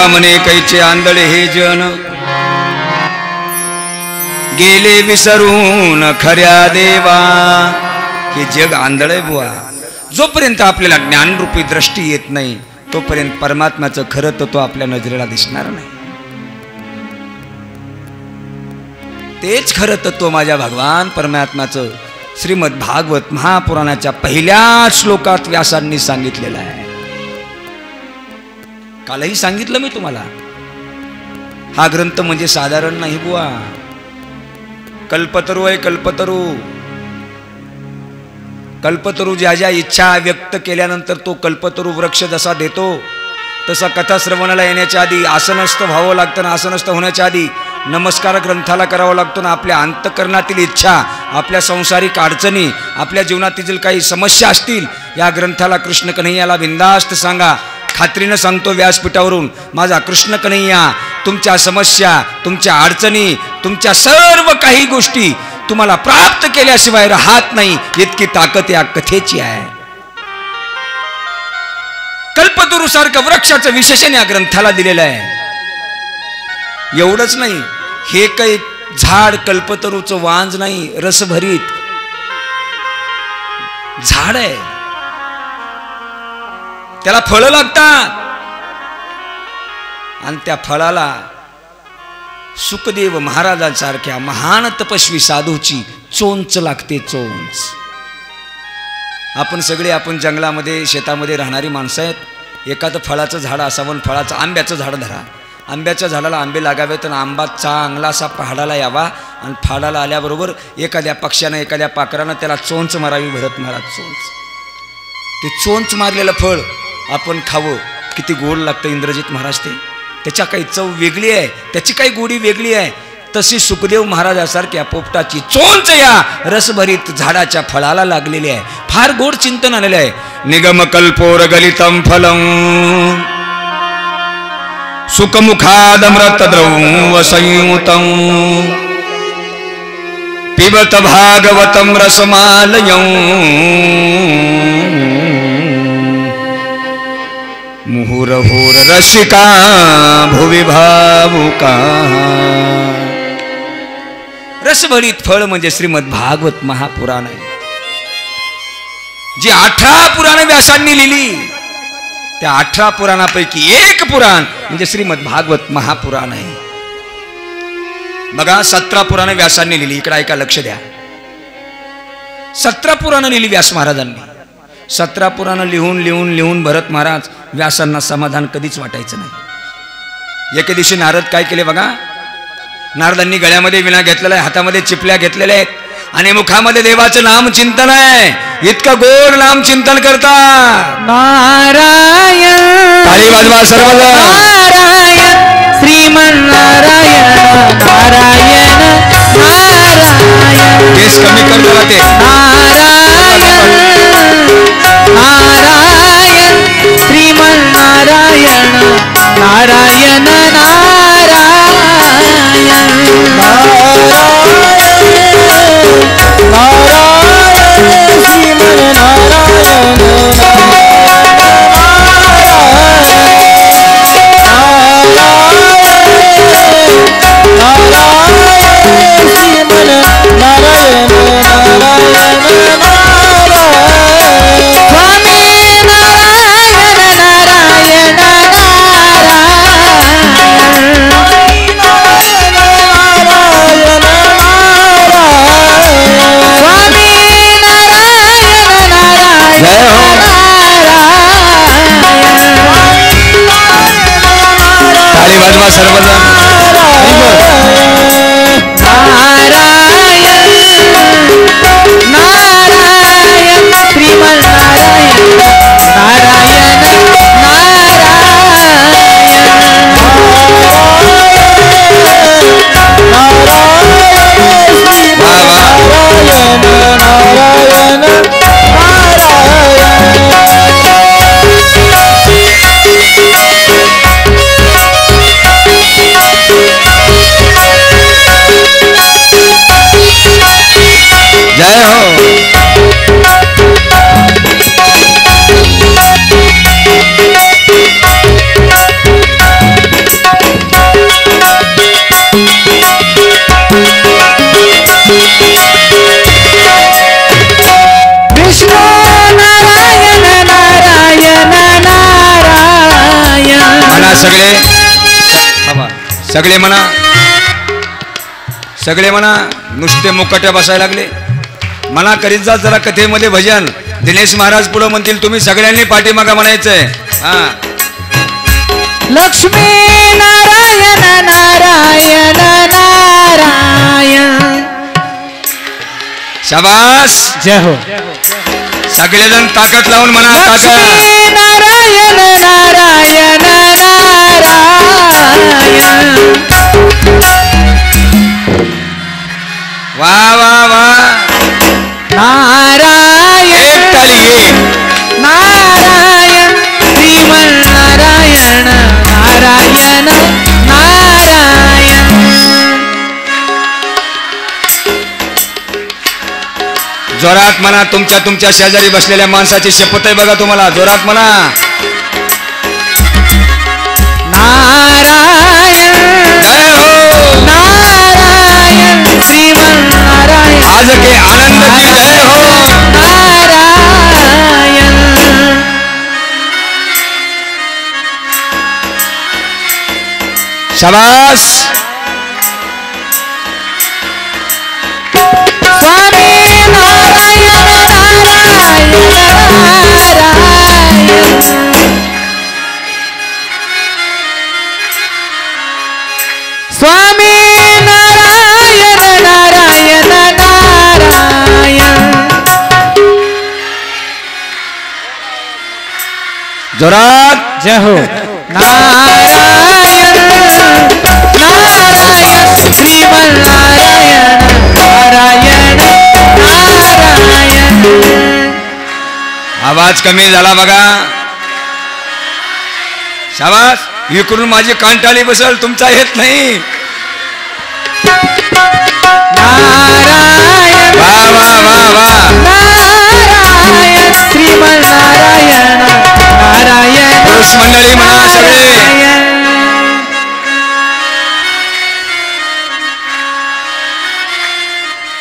म्हणे कैचे आंधळे हे जन गेले विसरून खऱ्या देवा. हे जग आंधळे बुवा. जोपर्यंत आपल्याला ज्ञानरूपी दृष्टी येत नाही तोपर्यंत परमात्म्याचं खरं तत्व आपल्या नजरेला दिसणार नाही. तेच खरं तत्व माझ्या भगवान परमात्म्याचं श्रीमद भागवत महापुराणाच्या पहिल्या श्लोकात व्यासांनी सांगितलेलं आहे. कालही सांगितलं मी तुम्हाला, हा ग्रंथ म्हणजे साधारण नाही बुवा. कल्पतरू आहे कल्पतरू. कल्पतरू ज्या ज्या इच्छा व्यक्त केल्यानंतर तो कल्पतरू वृक्ष जसा देतो तसा कथा श्रवणाला येण्याच्या आधी आसनस्थ व्हावं लागतं ना, आसनस्थ होण्याच्या आधी नमस्कार ग्रंथाला करावा लागतो ना. आपल्या अंतःकरणातील इच्छा, आपल्या संसारिक अडचणी, आपल्या जीवनातील काही समस्या असतील या ग्रंथाला कृष्ण कन्हैयाला बिनधास्त सांगा. खात्रीनं सांगतो व्यासपीठावरून, माझा कृष्ण कन्हैया तुमच्या समस्या, तुमच्या अडचणी, तुमच्या सर्व काही गोष्टी तुम्हाला प्राप्त केल्याशिवाय राहत नाही. इतकी ताकद या कथेची आहे. कल्पतरू सारखं वृक्षाचं विशेषण या ग्रंथाला दिलेलं आहे. एवढंच नाही, हे काही झाड कल्पतरूचं वांज नाही, रसभरीत झाड आहे. त्याला फळं लागतात आणि त्या फळाला सुखदेव महाराजांसारख्या महान तपस्वी साधूची चोंच लागते. चोंच. आपण सगळे आपण जंगलामध्ये शेतामध्ये राहणारी माणसं आहेत. एखादं फळाचं झाड असावं, फळाचं आंब्याचं झाड धरा. आंब्याच्या झाडाला आंबे लागावेत आणि आंबा चांगला असा पहाडाला यावा आणि पहाडाला आल्याबरोबर एखाद्या पक्ष्यानं एखाद्या पाखरानं त्याला चोंच मारावी. भरत महाराज चोंच. ते चोंच मारलेलं फळ आपण खावं, किती गोड लागतं इंद्रजित महाराज. ते त्याच्या काही चव वेगळी आहे, त्याची काही गोडी वेगळी आहे. तशी सुखदेव महाराजासारख्या पोपटाची चोंच या रसभरीत झाडाच्या फळाला लागलेली आहे. फार गोड चिंतन आलेलं आहे. निगम कल्पोर गलितम फलम सुखमुखादमृत द्रव संयुतम पिबत भागवतम रसमालयं मुहुरहुर रसिका भुवि भावुका. रसभरीत फळ म्हणजे श्रीमद भागवत महापुराण आहे. जी 18 पुराण व्यासांनी लिहिली त्या 18 पुराणापैकी एक पुराण म्हणजे श्रीमद भागवत महापुराण आहे. बघा, 17 पुराण व्यासांनी लिहिली. इकडे ऐका, लक्ष द्या. 17 पुराण लिहिली व्यास महाराजांनी. 17 पुराण लिहून लिहून लिहून भरत महाराज व्यासांना समाधान कधीच वाटायचं नाही. एके दिवशी नारद काय केले बघा. नारदांनी गळ्यामध्ये विणा घेतलेला आहे, हातामध्ये चिपल्या नाम आहेत आणि मुखामध्ये देवाचं नाम चिंतन आहे. इतकं गोड नाम चिंतन करता. नारायण ताली वाजवा सर्वजण. नारायण श्रीमन्नारायण नारायण नारायण. केस कमी कर जरा ते. नारायण नारायण श्रीमन्नारायण नारायण नारायण नारायण श्रीमन्नारायण वाजवा सर्वजण. नारायण नारायण श्रीमन्नारायण नारायण जय हो. विष्णू नारायण नारायण नारायण. म्हणा सगळे सगळे म्हणा सगळे म्हणा. नुसते मुकाट्या बसायला लागले. म्हणा करीत जा जरा कथेमध्ये भजन. दिनेश महाराज पुढे म्हणतील तुम्ही सगळ्यांनी पाठीमागा म्हणायचंय. हा. लक्ष्मी नारायण नारायण नारायण. शाबास. जय हो. सगळेजण ताकद लावून म्हणा. ताकद. लक्ष्मी नारायण नारायण नारायण. वा वा वा. नारायण एक ताली एक. नारायण श्रीमन्नारायण नारायण नारायण. जोरात म्हणा. तुमच्या शेजारी बसलेल्या माणसाची शपथ आहे बघा तुम्हाला. जोरात म्हणा. नारायण जय हो. नारायण श्रीमन्नारायण आज के आनंद की जय हो. नारायण. शाबास. स्वामी नारायण नारायण नारायण. स्वामी नारायण नारायण नारायण. जोरात. जय हो. नारायण नारायण श्रीमन्नारायण नारायण नारायण. आवाज कमी झाला बघा. शाबास. इकडून माझी कांटाळी बसल. तुमचा येत नाही. नारायण वा वा वा वा. नारायण श्रीमन्नारायण नारायण. पुरुष मंडळी म्हणा सगळे.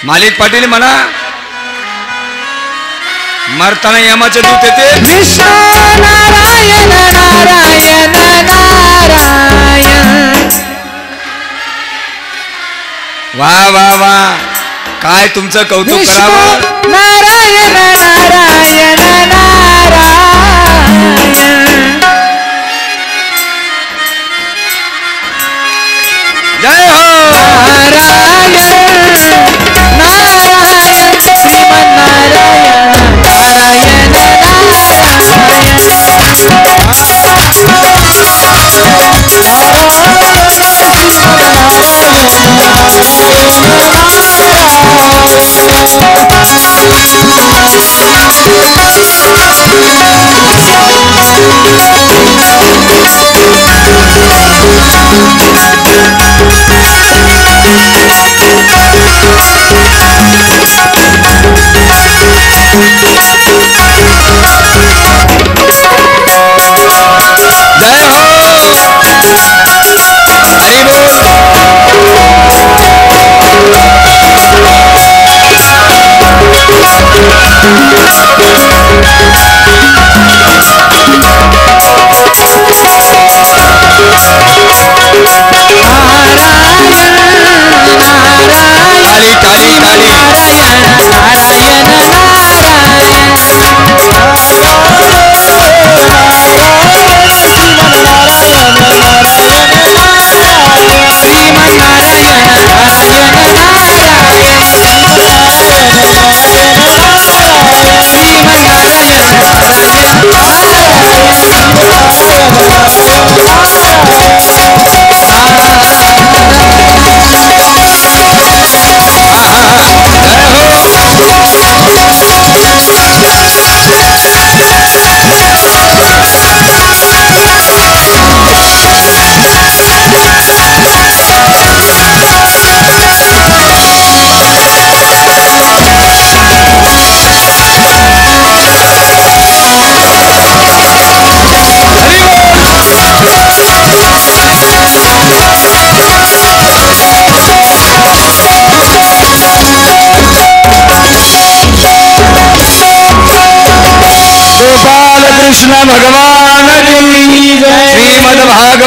मालिक पाटील म्हणा. मरताना यमाचे दूत येते. विष्णू नारायण नारायण नारायण. वा वा वा. काय तुमचं कौतुक विष्णू करावं. नारायण नारायण नारायण. जय हो. नारायण नारायण श्रीमन्नारायण नारायण जय हो. हरी बोल.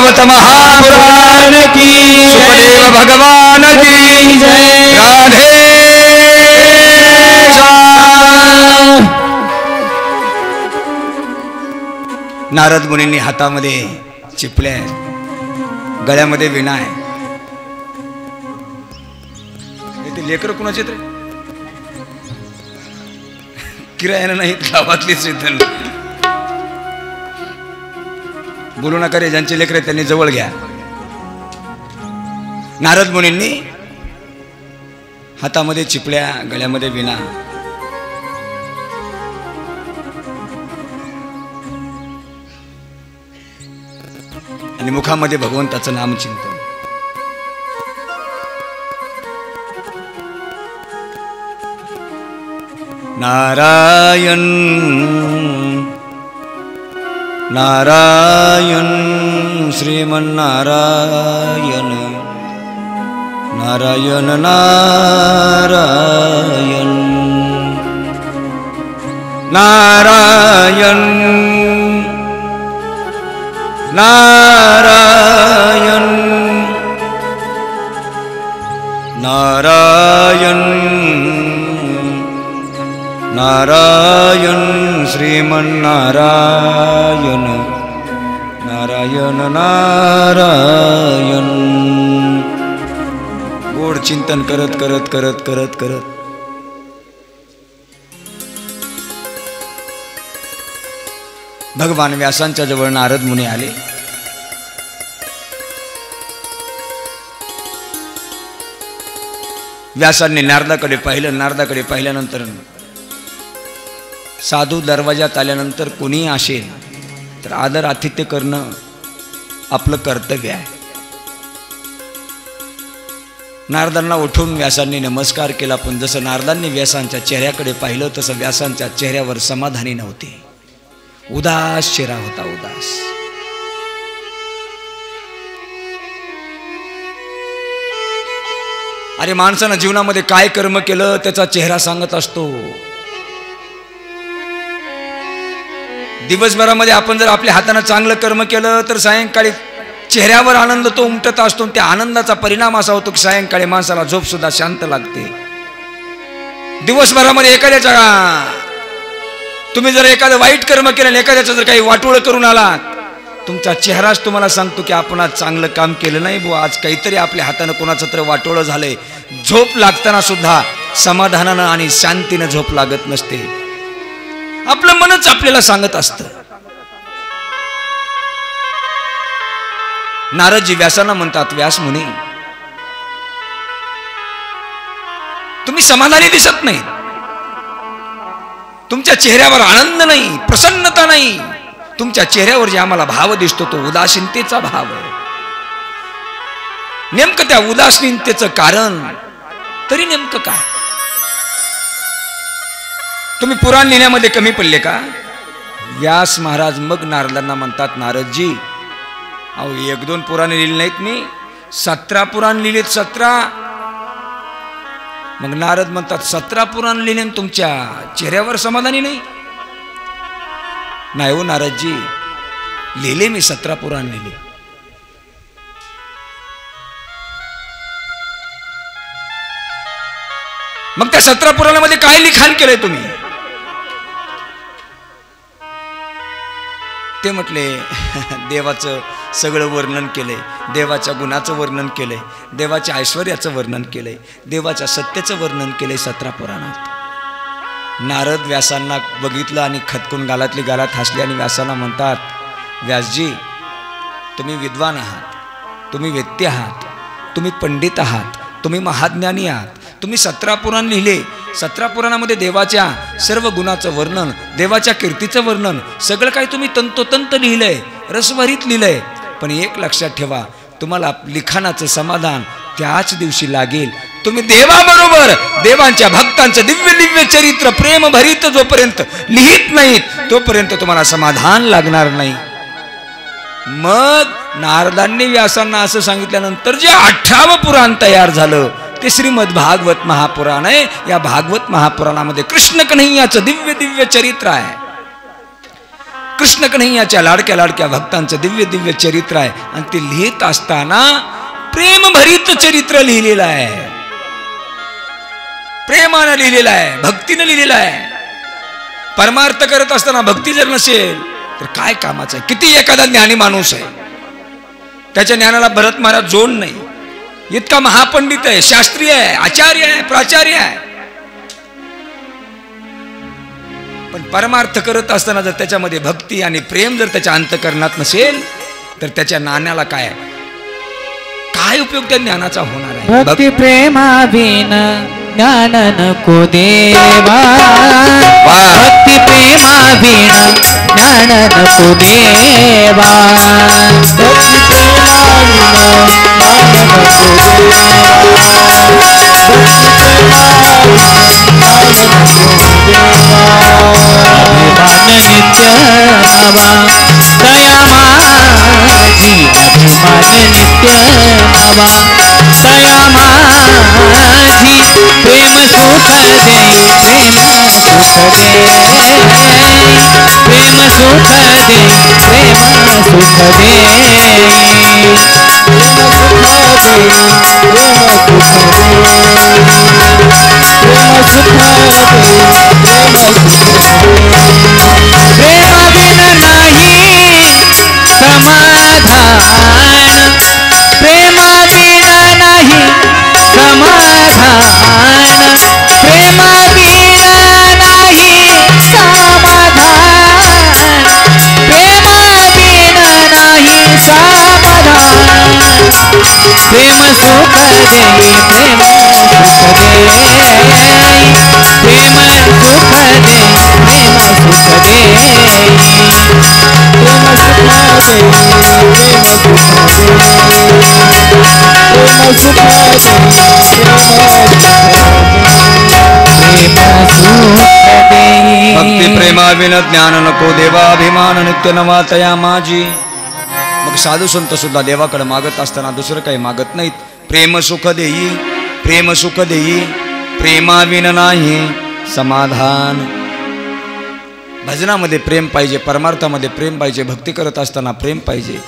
भागवत महापुराण की सुखदेव भगवान की जय। राधे नारद मुनींनी हातामध्ये चिपल्या आहेत, गळ्यामध्ये विणा आहे. ते लेकर कुणाचे रे? किरायानं नाहीत, गावातलीच इथं. बोलू नका रे, ज्यांचे लेकर त्यांनी जवळ घ्या. नारद मुनींनी हातामध्ये चिपल्या, गळ्यामध्ये विणा. आणि मुखामध्ये भगवंताचं नामचिंतन. नारायण नारायण श्रीमन्नारायण नारायण नारायण नारायण नारायण नारायण नारायण श्रीमन्नारायण नारायण नारायण. गोड चिंतन करत करत करत करत करत भगवान व्यासांच्या जवळ नारद मुनी आले. व्यासांनी नारदाकडे पाहिलं. नारदाकडे पाहिल्यानंतर साधू दरवाजात आल्यानंतर कोणी असेल तर आदर आतिथ्य करणं आपलं कर्तव्य आहे. नारदांना उठून व्यासांनी नमस्कार केला. पण जसं नारदांनी व्यासांच्या चेहऱ्याकडे पाहिलं तसं व्यासांच्या चेहऱ्यावर समाधानी नव्हते. उदास चेहरा होता, उदास. अरे माणसानं जीवनामध्ये काय कर्म केलं त्याचा चेहरा सांगत असतो. दिवसभरामध्ये आपण जर आपल्या हाताने चांगलं कर्म केलं तर सायंकाळी चेहऱ्यावर आनंद तो उमटत असतो. त्या आनंदाचा परिणाम असा होतो की सायंकाळी माणसाला झोप सुद्धा शांत लागते. दिवसभरामध्ये एखाद्याच्या तुम्ही जर एखादं वाईट कर्म केलं आणि एखाद्याचं जर काही वाटोळ करून आलात, तुमचा चेहराच तुम्हाला सांगतो की आपण आज चांगलं काम केलं नाही बुवा, आज काहीतरी आपल्या हातानं कोणाचं तरी वाटोळं झालंय. झोप लागताना सुद्धा समाधानानं आणि शांतीनं झोप लागत नसते. आपलं मनच आपल्याला सांगत असतं. नारदजी व्यासांना म्हणतात, व्यास मुनी तुम्ही समाधानी दिसत नाही. तुमच्या चेहऱ्यावर आनंद नाही, प्रसन्नता नाही. तुमच्या चेहऱ्यावर जे आम्हाला भाव दिसतो तो उदासीनतेचा भाव आहे. नेमकं त्या उदासीनतेचं कारण तरी नेमकं काय? तुम्ही पुराण लिहिण्यामध्ये कमी पडले का? व्यास महाराज मग नारदांना म्हणतात, नारदजी अहो 1-2 पुराणे लिहिले नाहीत मी, 17 पुराण लिहिलेत, 17. मग नारद म्हणतात 17 पुराण लिहिले तुमच्या चेहऱ्यावर समाधानी नाही? नाही हो नारदजी, लिहिले मी 17 पुराण लिहिले. मग त्या 17 पुराणामध्ये काय लिखाण केलंय तुम्ही? ते म्हटले देवाचं सगळं वर्णन केलंय, देवाच्या गुणाचं वर्णन केलंय, देवाच्या ऐश्वर्याचं वर्णन केलंय, देवाच्या सत्याचं वर्णन केलंय 17 पुराणात. नारद व्यासांना बघितलं आणि खतकून गालातली गालात हसले आणि व्यासांना म्हणतात, व्यासजी तुम्ही विद्वान आहात, तुम्ही वेत्ते आहात, तुम्ही पंडित आहात, तुम्ही महाज्ञानी आहात. तुम्ही 17 पुराण लिहिले. 17 पुराणामध्ये देवाच्या सर्व गुणाचं वर्णन, देवाच्या कीर्तीचं वर्णन सगळं काही तुम्ही तंतोतंत लिहिलंय, रसभरीत लिहिलंय. पण एक लक्षात ठेवा, तुम्हाला लिखाणाचं समाधान त्याच दिवशी लागेल. तुम्ही देवाबरोबर देवांच्या भक्तांचं दिव्य दिव्य चरित्र प्रेम भरीत जोपर्यंत लिहित नाहीत तोपर्यंत तुम्हाला समाधान लागणार नाही. मग नारदांनी व्यासांना असं सांगितल्यानंतर जे 18वं पुराण तयार झालं ते श्रीमद भागवत महापुराण आहे. या भागवत महापुराणामध्ये कृष्ण कन्हैयाचं दिव्य दिव्य चरित्र आहे. कृष्ण कन्हैयाच्या लाडक्या लाडक्या भक्तांचं दिव्य दिव्य चरित्र आहे आणि ते लिहित असताना प्रेमभरित चरित्र लिहिलेलं आहे, प्रेमानं लिहिलेलं आहे, भक्तीनं लिहिलेलं आहे. परमार्थ करत असताना भक्ती जर नसेल तर काय कामाचं आहे? किती एखादा ज्ञानी माणूस आहे, त्याच्या ज्ञानाला भरत महाराज जोड नाही, इतका महापंडित आहे, शास्त्री आहे, आचार्य आहे, प्राचार्य आहे, पण परमार्थ करत असताना जर त्याच्यामध्ये भक्ती आणि प्रेम जर त्याच्या अंतःकरणात नसेल तर त्याच्या नाण्याला काय उपयोग त्या ज्ञानाचा होणार आहे? भक्ती प्रेमाविन ज्ञान नको देवा, भक्ती प्रेमाविन ज्ञान नको देवा, भक्ती प्रेमाविन ज्ञान नको अभिमान नित्य नवा दया माझी, अभिमान नित्य नवा दया माझी, प्रेम सुख देई, प्रेम सुख देई, प्रेम सुख देई, प्रेम सुख प्रेम बिन नाही समाधान, प्रेम बिन नाही समाधान, प्रेम बिन नाही समाधान, प्रेम बिन नाही समाधान, प्रेम सुख देई, प्रेम सुख देई, प्रेम सुख देई, प्रेम सुख देई, प्रेम सुख देई, भक्ती प्रेमाविन ज्ञान नको देवा, अभिमान नित्य नवा तया माझी. मग साधू संत सुद्धा देवाकडे मागत असताना दुसरं काही मागत नाहीत. प्रेम सुख देई, प्रेम सुख देई, प्रेमाविन नाही समाधान. भजनामध्ये प्रेम पाहिजे, परमार्थामध्ये प्रेम पाहिजे, भक्ती करत असताना प्रेम पाहिजे.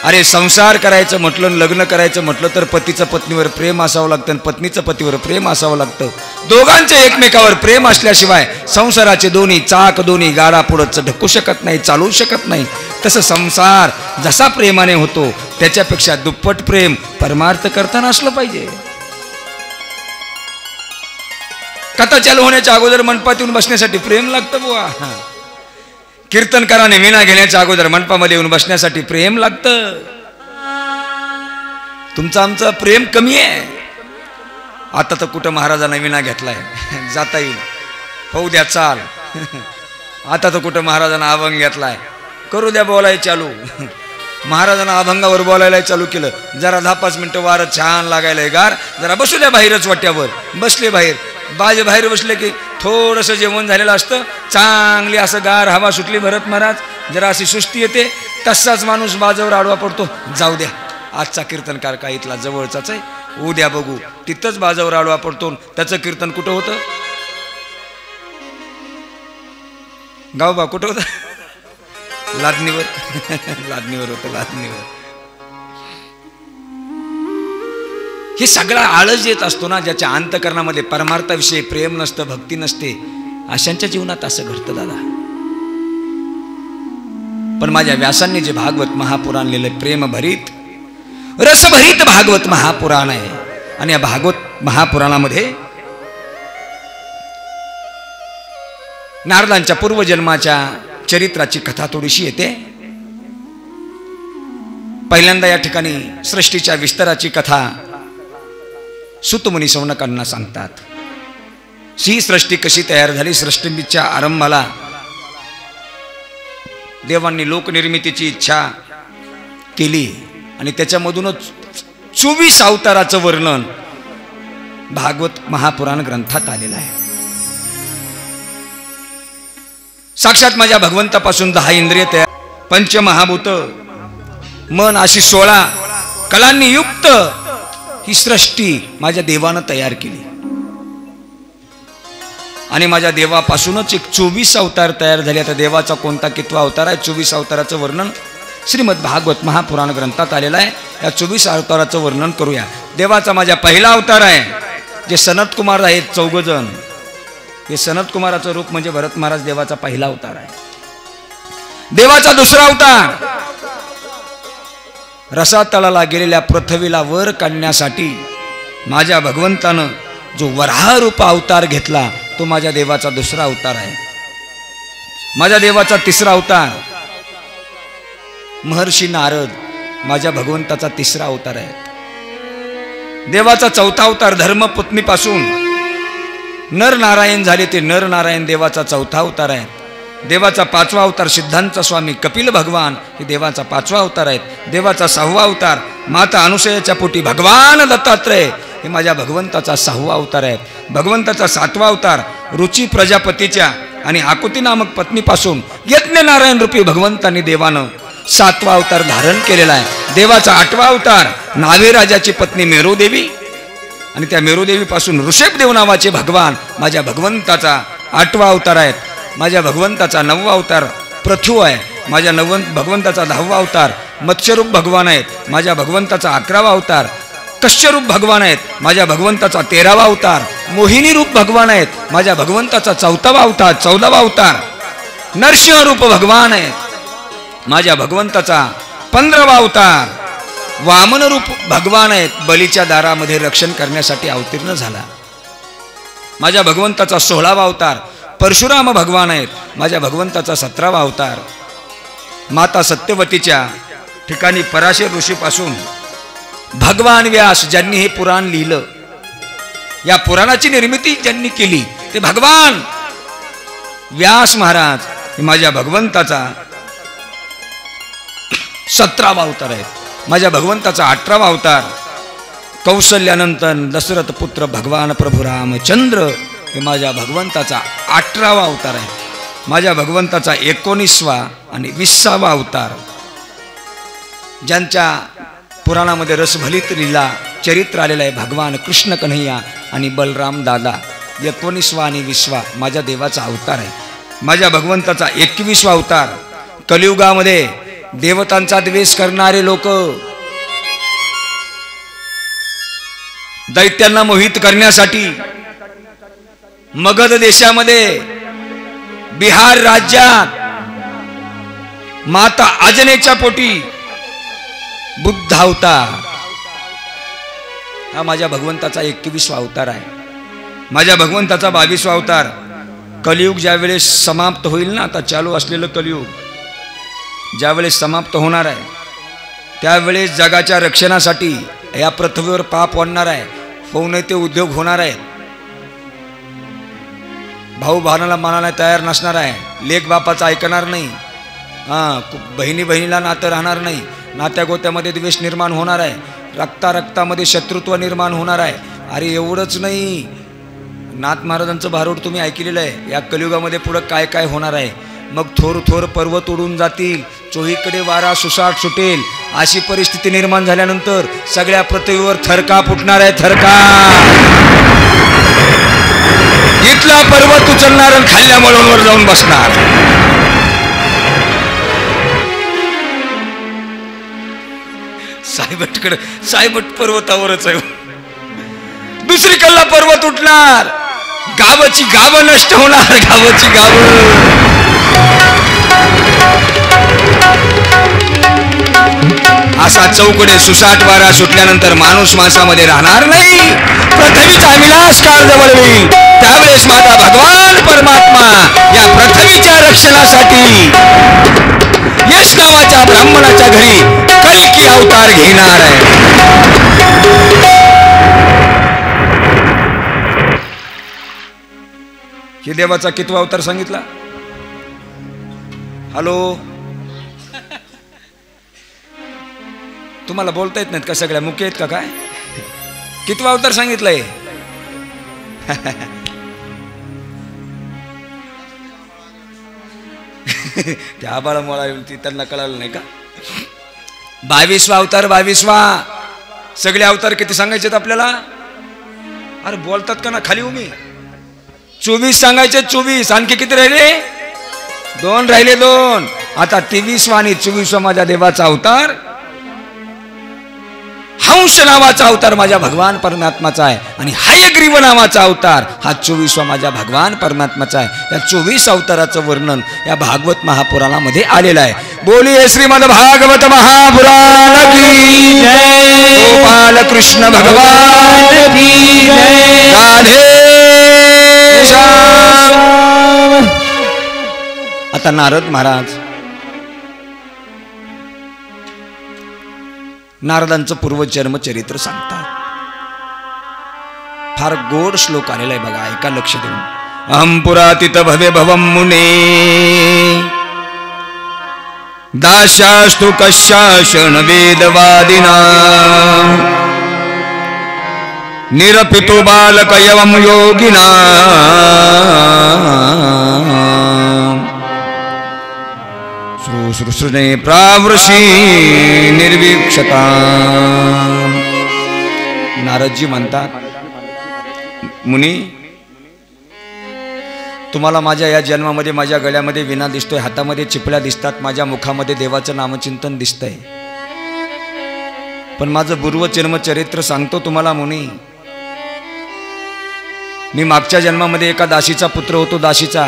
अरे संसार करायचं म्हटलं, लग्न करायचं म्हटलं तर पतीचं पत्नीवर प्रेम असावं लागतं आणि पत्नीचं पतीवर प्रेम असावं लागतं. दोघांचे एकमेकावर प्रेम असल्याशिवाय संसाराचे दोन्ही चाक, दोन्ही गाडा पुढं ढकू शकत नाही, चालवू शकत नाही. तसं संसार जसा प्रेमाने होतो त्याच्यापेक्षा दुप्पट प्रेम परमार्थ करताना असलं पाहिजे. कथा चालू होण्याच्या अगोदर मंडपात येऊन बसण्यासाठी प्रेम लागतं बुवा. कीर्तनकाराने विणा घेण्याच्या अगोदर मंडपामध्ये येऊन बसण्यासाठी प्रेम लागतं. तुमचं आमचं प्रेम कमी आहे. आता तर कुठं महाराजांना विणा घेतलाय, जाता येईल, होऊ द्या चाल. आता तर कुठं महाराजांना अभंग घेतलाय, करू द्या बोलाय चालू. महाराजांना अभंगावर बोलायला चालू केलं, जरा 10-5 मिनिटं वारं छान लागायला गार, जरा बसू द्या बाहेरच वाट्यावर. बसले बाहेर, बाजे बाहेर बसले की थोडंसं जेवण झालेलं असतं, चांगली असं गार हवा सुटली. भरत महाराज जरा अशी सुस्ती येते, तसाच माणूस बाजावर आडवा पडतो. जाऊ द्या, आजचा कीर्तनकार काय इथला जवळचाच आहे, उद्या बघू. तिथंच बाजावर आडवा पडतो. त्याचं कीर्तन कुठं होतं? गावबा कुठं होतं? लादणीवर. लादणीवर होतं, लादणीवर. हे सगळा आळस येत असतो ना, ज्याच्या अंतःकरणामध्ये परमार्थाविषयी प्रेम नसतं, भक्ती नसते, अशांच्या जीवनात असं घडतं दादा. पण माझ्या व्यासांनी जे भागवत महापुराण लिहिलं, प्रेमभरीत रसभरीत भागवत महापुराण आहे. आणि या भागवत महापुराणामध्ये नारदांच्या पूर्वजन्माच्या चरित्राची कथा थोडीशी येते. पहिल्यांदा या ठिकाणी सृष्टीच्या विस्ताराची कथा सुतमुनी शौनकांना सांगतात. ही सृष्टी कशी तयार झाली. सृष्टीच्या आरंभाला देवांनी लोकनिर्मितीची इच्छा केली आणि त्याच्यामधूनच 24 अवताराचं वर्णन भागवत महापुराण ग्रंथात आलेलं आहे. साक्षात माझ्या भगवंतापासून 10 इंद्रिय तयार, पंचमहाभूत, मन अशी 16 कलांनी युक्त ही सृष्टी माझ्या देवानं तयार केली. आणि माझ्या देवापासूनच एक 24 अवतार तयार झाले. आता देवाचा कोणता कितवा अवतार आहे, 24 अवताराचं वर्णन श्रीमद भागवत महापुराण ग्रंथात आलेलं आहे. या 24 अवताराचं वर्णन करूया. देवाचा माझा पहिला अवतार आहे, जे सनत कुमार आहेत 14 जण. हे सनत कुमाराचं रूप म्हणजे भरत महाराज देवाचा पहिला अवतार आहे. देवाचा दुसरा अवतार रसातळाला गेलेल्या पृथ्वीला वर काढण्यासाठी माझ्या भगवंतानं जो वराह रूप अवतार घेतला, तो माझ्या देवाचा दुसरा अवतार आहे. माझ्या देवाचा तिसरा अवतार महर्षी नारद, माझ्या भगवंताचा तिसरा अवतार आहे. देवाचा चौथा अवतार धर्मपत्नीपासून नर नारायण झाले, ते नर नारायण देवाचा चौथा अवतार आहे. देवाचा पाचवा अवतार सिद्धांत स्वामी कपिल भगवान, हे देवाचा पाचवा अवतार आहेत. देवाचा सहावा अवतार माता अनुसयाच्या पोटी भगवान दत्तात्रय, हे माझ्या भगवंताचा सहावा अवतार आहे. भगवंताचा सातवा अवतार रुची प्रजापतीच्या आणि आकुती नामक पत्नीपासून यज्ञ नारायण रूपी भगवंतांनी देवानं सातवा अवतार धारण केलेला आहे. देवाचा आठवा अवतार नावे राजाची पत्नी मेरुदेवी, आणि त्या मेरुदेवीपासून ऋषभदेव नावाचे भगवान माझ्या भगवंताचा आठवा अवतार आहेत. माझ्या भगवंताचा नववा अवतार पृथ्वी आहे. माझ्या भगवंताचा 10वा अवतार मत्स्यरूप भगवान आहेत. माझ्या भगवंताचा 11वा अवतार कश्यरूप भगवान आहेत. माझ्या भगवंताचा 13वा अवतार मोहिनी रूप भगवान आहेत. माझ्या भगवंताचा 14वा अवतार नरसिंह रूप भगवान आहेत. माझ्या भगवंताचा 15वा अवतार वामन रूप भगवान आहेत. बलीच्या दारामध्ये रक्षण करण्यासाठी अवतीर्ण झाला. माझ्या भगवंताचा 16वा अवतार परशुराम भगवान आहेत. माझ्या भगवंताचा 17वा अवतार माता सत्यवतीच्या ठिकाणी पराशर ऋषीपासून भगवान व्यास, ज्यांनी हे पुराण लिहिलं, या पुराणाची निर्मिती ज्यांनी केली, ते भगवान व्यास महाराज, हे माझ्या भगवंताचा 17वा अवतार आहे. माझ्या भगवंताचा 18वा अवतार कौशल्यानंतर दशरथ पुत्र भगवान प्रभू रामचंद्र, हे माझ्या भगवंताचा 18वा अवतार आहे. माझ्या भगवंताचा 19वा आणि 20वा अवतार, ज्यांच्या पुराणामध्ये रसभलित लीला चरित्र आलेलं आहे, भगवान कृष्ण कन्हैया आणि बलराम दादा. 19वा आणि 20वा माझ्या देवाचा अवतार आहे. माझ्या भगवंताचा 21वा अवतार कलियुगामध्ये देवतांचा द्वेष करणारे लोक, दैत्यांना मोहित करण्यासाठी मगध देशामध्ये बिहार राज्यात माता अजनेच्या पोटी बुद्ध अवतार, हा माझ्या भगवंताचा 21वा अवतार आहे. माझ्या भगवंताचा 22वा अवतार कलियुग ज्यावेळेस समाप्त होईल ना, आता चालू असलेलं कलियुग ज्यावेळेस समाप्त होणार आहे, त्यावेळेस जगाच्या रक्षणासाठी या पृथ्वीवर पाप वाढणार आहे, पौनैत्य उद्योग होणार आहेत, भाऊ भावाला मानायला तयार नसणार आहे, लेक बापाचं ऐकणार नाही, बहिणी बहिणीला नातं राहणार नाही, नात्या गोत्यामध्ये द्वेष निर्माण होणार आहे, रक्तामध्ये शत्रुत्व निर्माण होणार आहे. अरे एवढंच नाही, नाथ महाराजांचं भारूड तुम्ही ऐकलेलं आहे. या कलियुगामध्ये पुढं काय काय होणार आहे. मग थोर थोर पर्वत उडून जातील, चोहीकडे वारा सुसाट सुटेल, अशी परिस्थिती निर्माण झाल्यानंतर सगळ्या पृथ्वीवर थरका फुटणार आहे. थरका इथला पर्वत उचलणार आणि खाल्ल्या मळूनवर जाऊन बसणार. सायबट पर्वतावरच आहे. दुसरीकडला पर्वत उठणार, गावाची गावं नष्ट होणार, गावाची गावं. असा चौकडे सुसाट वारा सुटल्यानंतर माणूस माणसामध्ये राहणार नाही. पृथ्वीचा विनाश काळ जवळ होईल. त्यावेळेस माता भगवान परमात्मा या पृथ्वीच्या रक्षणासाठी यश नावाच्या ब्राह्मणाच्या घरी कल्की अवतार घेणार आहे. हे देवाचा कितवा अवतार सांगितला? हॅलो, तुम्हाला बोलता येत नाहीत का? सगळ्या मुख्य आहेत का काय? कितवा अवतार सांगितलंय? त्या आबाळा मोळा त्यांना कळालं नाही का? 22वा अवतार. 22वा. सगळे अवतार किती सांगायचे आपल्याला? अरे बोलतात का ना खाली उमी. 24 सांगायचे, 24. आणखी किती राहिले? 2 राहिले, 2. आता 23वा आणि 24वा माझ्या देवाचा अवतार हंस नावाचा अवतार माझ्या भगवान परमात्माचा आहे, आणि हयग्रीव नावाचा अवतार हा 24वा माझ्या भगवान परमात्माचा आहे. या 24 अवताराचं वर्णन या भागवत महापुराणामध्ये आलेलं आहे. बोलिये श्रीमद भागवत महापुराण की जय. गोपाल कृष्ण भगवान की जय. राधे श्याम. आता नारद महाराज नारदांचं पूर्वजन्म चरित्र सांगतात. फार गोड श्लोक आलेला आहे बघा, ऐका लक्ष देऊन. अहं पुरातीत भवे भवं मुने दास्यास्तु कश्याशन वेदवादिना निरपितो बालकयवं योगिना श्रुश्रुने प्रावृषी निर्वीक्षता. नारदजी म्हणतात, मुनी, तुम्हाला माझ्या या जन्मामध्ये माझ्या गळ्यामध्ये विणा दिसतोय, हातामध्ये चिपळ्या दिसतात, माझ्या मुखामध्ये देवाचं नामचिंतन दिसतंय, पण माझं पूर्वजन्म चरित्र सांगतो तुम्हाला मुनी. मी मागच्या जन्मामध्ये एका दासीचा पुत्र होतो. दासीचा,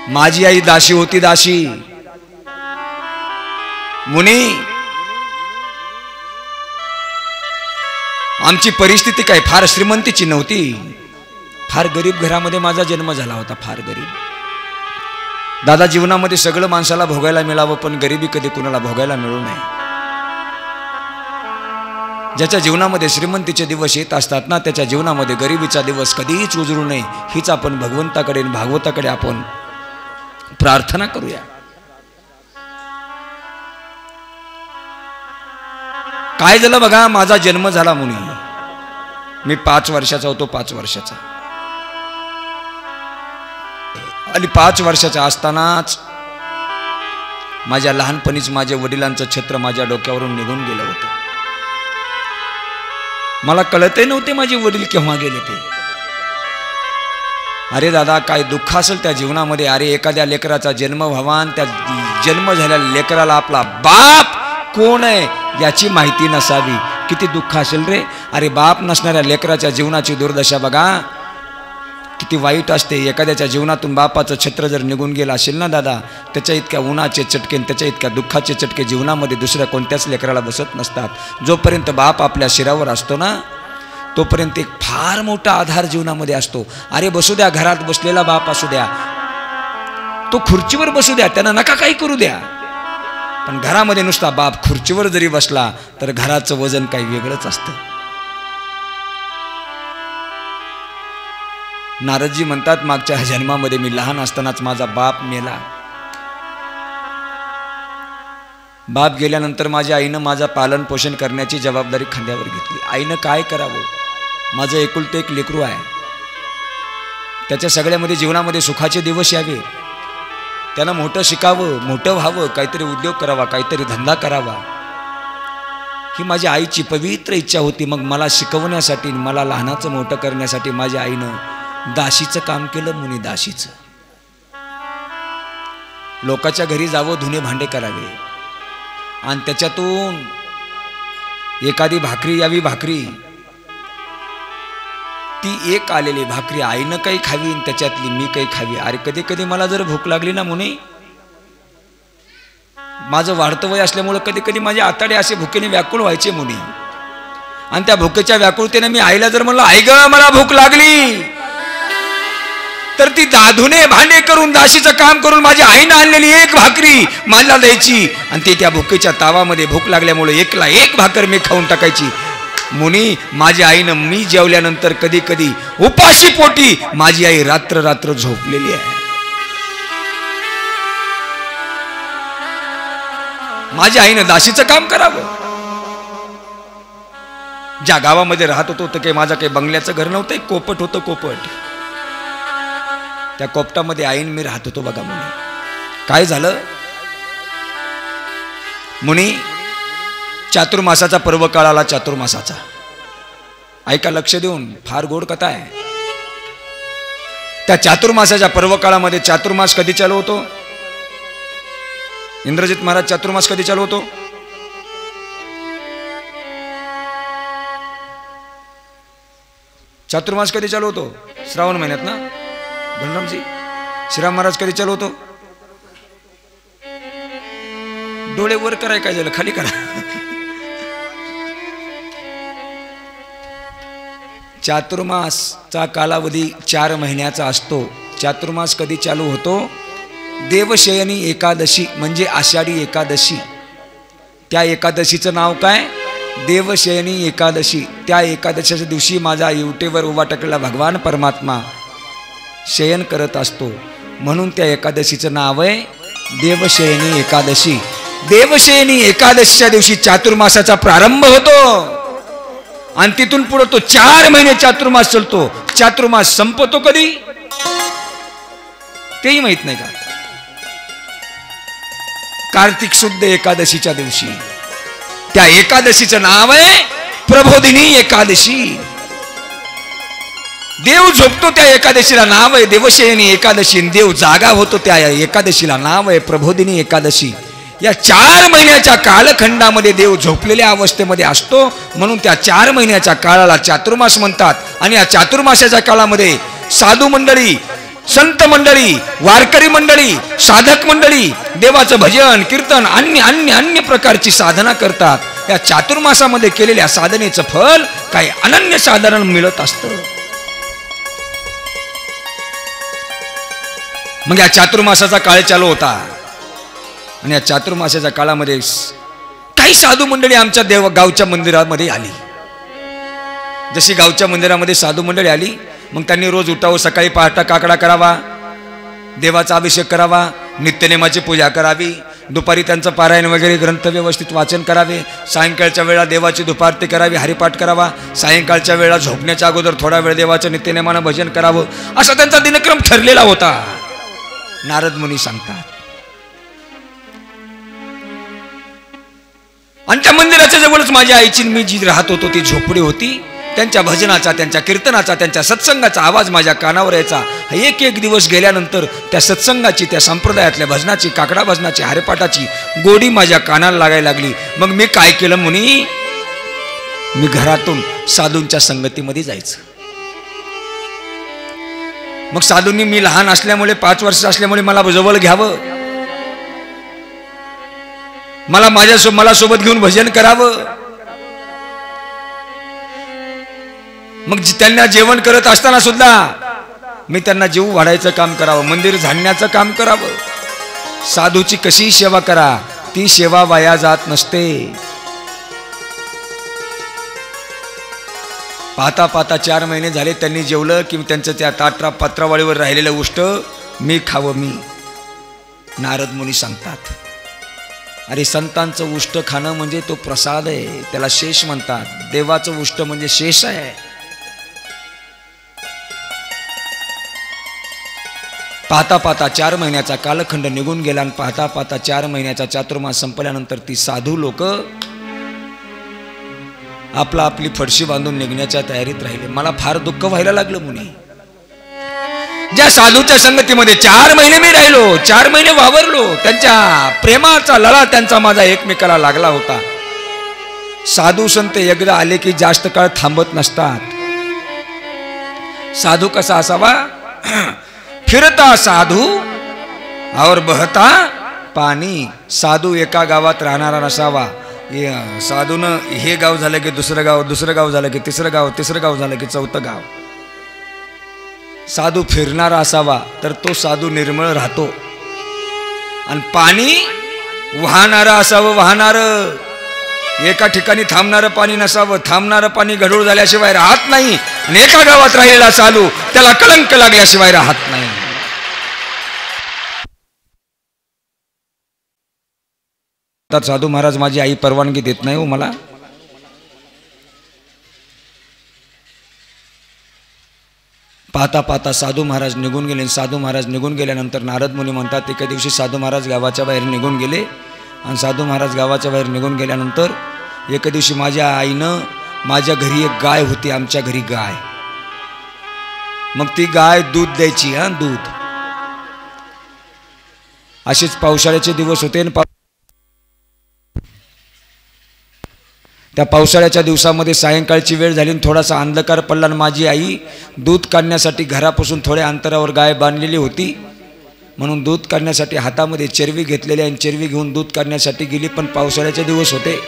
माझी आई दासी होती. दासी मुनी, आमची परिस्थिती काय फार श्रीमंतीची नव्हती. फार गरीब घरामध्ये माझा जन्म झाला होता, फार गरीब. दादा, जीवनामध्ये सगळं माणसाला भोगायला मिळावं, पण गरिबी कधी कुणाला भोगायला मिळू नये. ज्याच्या जीवनामध्ये श्रीमंतीचे दिवस येत असतात ना, त्याच्या जीवनामध्ये गरिबीचा दिवस कधीच उजळू नये, हीच आपण भगवंताकडे भागवताकडे आपण प्रार्थना करूया. काय झालं बघा, माझा जन्म झाला मुनी. मी 5 वर्षाचा होतो, 5 वर्षाचा. आणि 5 वर्षाचा असतानाच माझ्या लहानपणीच माझ्या वडिलांचं छत्र माझ्या डोक्यावरून निघून गेलं होतं. मला कळतही नव्हते माझे वडील केव्हा गेले ते. अरे दादा, काय दुःख असेल त्या जीवनामध्ये. अरे एखाद्या लेकराचा जन्म व्हावा, त्या जन्म झालेल्या लेकराला आपला बाप कोण आहे याची माहिती नसावी, किती दुःख असेल रे. अरे बाप नसणाऱ्या लेकराच्या जीवनाची दुर्दशा बघा, किती वाईट असते. एखाद्याच्या जीवनातून बापाचं छत्र जर निघून गेलं असेल ना दादा, त्याच्या इतक्या उन्हाचे चटके, त्याच्या इतक्या दुःखाचे चटके जीवनामध्ये दुसऱ्या कोणत्याच लेकराला बसत नसतात. जोपर्यंत बाप आपल्या शिरावर असतो ना, तोपर्यंत एक फार मोठा आधार जीवनामध्ये असतो. अरे बसू द्या, घरात बसलेला बाप असू द्या, तो खुर्चीवर बसू द्या, त्यांना नका काही करू द्या, पण घरामध्ये नुसता बाप खुर्चीवर जरी बसला तर घराचं वजन काही वेगळंच असतं. नारदजी म्हणतात, मागच्या जन्मामध्ये मी लहान असतानाच माझा बाप मेला. बाप गेल्यानंतर माझ्या आईनं माझा पालन पोषण करण्याची जबाबदारी खांद्यावर घेतली. आईनं काय करावं, माझं एकुलतं एक लेकरू आहे, त्याच्या सगळ्यामध्ये जीवनामध्ये सुखाचे दिवस यावे, त्यानं मोठं शिकावं, मोठं व्हावं, काहीतरी उद्योग करावा, काहीतरी धंदा करावा, ही माझी आईची पवित्र इच्छा होती. मग मला शिकवण्यासाठी, मला लहानाचं मोठं करण्यासाठी माझ्या आईनं दासीचं काम केलं मुनी. दासीचं, लोकाच्या घरी जावं, धुणे भांडे करावे, आणि त्याच्यातून एखादी भाकरी यावी, भाकरी ती एक आलेली भाकरी आईनं काही खावी, त्याच्यातली मी काही खावी. अरे कधी कधी मला जर भूक लागली ना मुनी, माझं वाढतं वय असल्यामुळं कधी कधी माझे आताडे असे भुकेने व्याकुळ व्हायचे मुनी. आणि त्या भुकेच्या व्याकुळतेने मी आईला जर म्हणलं, आई ग मला भूक लागली, तर ती धुणे भांडे करून, दाशीचं काम करून माझ्या आईनं आणलेली एक भाकरी मला द्यायची, आणि ती त्या भुकेच्या तावामध्ये भूक लागल्यामुळे एकला एक भाकर मी खाऊन टाकायची. मुनी, माझ्या आईनं मी जेवल्यानंतर कधी कधी उपाशी पोटी माझी आई रात्र रात्र झोपलेली आहे. माझ्या आईनं दासीचं काम करावं. ज्या गावामध्ये राहत होतो तर काही माझं काही बंगल्याचं घर नव्हतं, एक कोपट होतं, कोपट. त्या कोपटामध्ये आईन मी राहत होतो बघा मुनी. काय झालं मुनी, चातुर्मासाचा पर्व काळ आला. चातुर्मासाचा ऐका लक्ष देऊन, फार गोड कथा आहे. त्या चातुर्मासाच्या पर्वकाळामध्ये चातुर्मास कधी चालू होतो? इंद्रजित महाराज, चातुर्मास कधी चालू होतो? चातुर्मास कधी चालू होतो? श्रावण महिन्यात ना बलरामजी? श्रीराम महाराज कधी चालू होतो? डोळे वर कराय, काय झालं? खाली करा. चातुर्मासचा कालावधी 4 महिन्याचा असतो. चातुर्मास कधी चालू होतो? देवशयनी एकादशी म्हणजे आषाढी एकादशी. त्या एकादशीचं नाव काय? देवशयनी एकादशी. त्या एकादशीच्या दिवशी माझा युटेवर उभा टाकलेला भगवान परमात्मा शयन करत असतो, म्हणून त्या एकादशीचं नाव आहे देवशयनी एकादशी. देवशयनी एकादशीच्या दिवशी चातुर्मासाचा प्रारंभ होतो आणि तिथून पुढे तो 4 महिने चातुर्मास चालतो. चातुर्मास संपतो कधी तेही माहित नाही का? कार्तिक शुद्ध एकादशीच्या दिवशी. त्या एकादशीचं नाव आहे प्रबोधिनी एकादशी. देव झोपतो त्या एकादशीला नाव आहे देवशयनी एकादशी. देव जागा होतो त्या एकादशीला नाव आहे प्रबोधिनी एकादशी. या 4 महिन्याच्या कालखंडामध्ये देव झोपलेल्या अवस्थेमध्ये असतो, म्हणून त्या 4 महिन्याच्या काळाला चातुर्मास म्हणतात. आणि या चातुर्मासाच्या काळामध्ये साधू मंडळी, संत मंडळी, वारकरी मंडळी, साधक मंडळी देवाचं भजन कीर्तन अन्य प्रकारची साधना करतात. या चातुर्मासामध्ये केलेल्या साधनेचं फल काही अनन्यसाधारण मिळत असतं. मग या चातुर्मासाचा काळ चालू होता आणि या चातुर्मासाच्या काळामध्ये काही साधू मंडळी आमच्या गावच्या मंदिरामध्ये आली. जशी गावच्या मंदिरामध्ये साधू मंडळी आली, मग त्यांनी रोज उठावं, सकाळी पहाटा काकडा करावा, देवाचा अभिषेक करावा, नित्यनेमाची पूजा करावी, दुपारी त्यांचं पारायण वगैरे ग्रंथ व्यवस्थित वाचन करावे, सायंकाळच्या वेळा देवाची दुपारती करावी, हरिपाठ करावा, सायंकाळच्या वेळा झोपण्याच्या अगोदर थोडा वेळ देवाचं नित्यनेमानं भजन करावं, असा त्यांचा दिनक्रम ठरलेला होता. नारद मुनी सांगतात. आणि त्या मंदिराच्या जवळच माझ्या आईची मी जी राहत होतो ती झोपडी होती. त्यांच्या भजनाचा, त्यांच्या कीर्तनाचा, त्यांच्या सत्संगाचा आवाज माझ्या कानावर यायचा. एक दिवस गेल्यानंतर त्या सत्संगाची, त्या संप्रदायातल्या भजनाची, काकडा भजनाची, हरिपाठाची गोडी माझ्या कानाला लागायला लागली. मग मी काय केलं मुनी? मी घरातून साधूंच्या संगतीमध्ये जायचं. मग साधूंनी, मी लहान असल्यामुळे 5 वर्ष असल्यामुळे मला जवळ घ्यावं, मला सोबत घेऊन भजन करावं. मग त्यांना जेवण करत असताना सुद्धा मी त्यांना जीव वाढायचं काम करावं, मंदिर झाडण्याचं काम करावं. साधूची कशी सेवा करा, ती सेवा वाया जात नसते. पाहता पाहता 4 महिने झाले. त्यांनी जेवलं की त्यांचं त्या पत्रावळीवर राहिलेलं उष्ट मी खावं. मी नारद मुनी सांगतात, अरे संतांचं उष्ट खाणं म्हणजे तो प्रसाद आहे, त्याला शेष म्हणतात. देवाचं उष्ट म्हणजे शेष आहे. पाहता पाहता 4 महिन्याचा कालखंड निघून गेला आणि पाहता पाहता 4 महिन्याचा चातुर्मास संपल्यानंतर ती साधू लोक आपली फडशी बांधून निघण्याच्या तयारीत राहिले. मला फार दुःख व्हायला लागलं मुनी. ज्या साधूच्या संगतीमध्ये 4 महिने मी राहिलो, 4 महिने वावरलो, त्यांच्या प्रेमाचा लळा त्यांचा माझा एकमेकाला लागला होता. साधू संत एकदा आले की जास्त काळ थांबत नसतात. साधू कसा असावा? फिरता साधू और बहता पाणी. साधू एका गावात राहणारा नसावा. साधूनं हे गाव झालं की दुसरं गाव, दुसरं गाव झालं की तिसरं गाव, तिसरं गाव झालं की 4थं गाव. साधू फिरणारा असावा तर तो साधू निर्मळ राहतो. आणि पाणी वाहणारं असावं, वाहणारं. एका ठिकाणी थांबणारं पाणी नसावं. थांबणारं पाणी गढूळ झाल्याशिवाय राहत नाही. आणि एका गावात राहिलेला साधू त्याला कलंक लागल्याशिवाय राहत नाही. साधू महाराज, माझी आई परवानगी देत नाही हो मला. पाहता पाहता साधू महाराज निघून गेले. साधू महाराज निघून गेल्यानंतर नारद मुनी म्हणतात, एका दिवशी साधू महाराज गावाच्या बाहेर निघून गेले. आणि साधू महाराज गावाच्या बाहेर निघून गेल्यानंतर एका दिवशी माझ्या आईनं, माझ्या घरी एक गाय होती, आमच्या घरी गाय. मग ती गाय दूध द्यायची, दूध. असेच पावसाळ्याचे दिवस होते. त्या पावसाळ्याच्या दिवसामध्ये सायंकाळची वेळ झाली, थोडासा अंधकार पडला. माझी आई दूध काढण्यासाठी घरापासून थोड्या अंतरावर गाय बांधलेली होती, म्हणून दूध काढण्यासाठी हातामध्ये चरवी घेतलेली आणि चरवी घेऊन दूध काढण्यासाठी गेली. पण पावसाळ्याचे दिवस होते.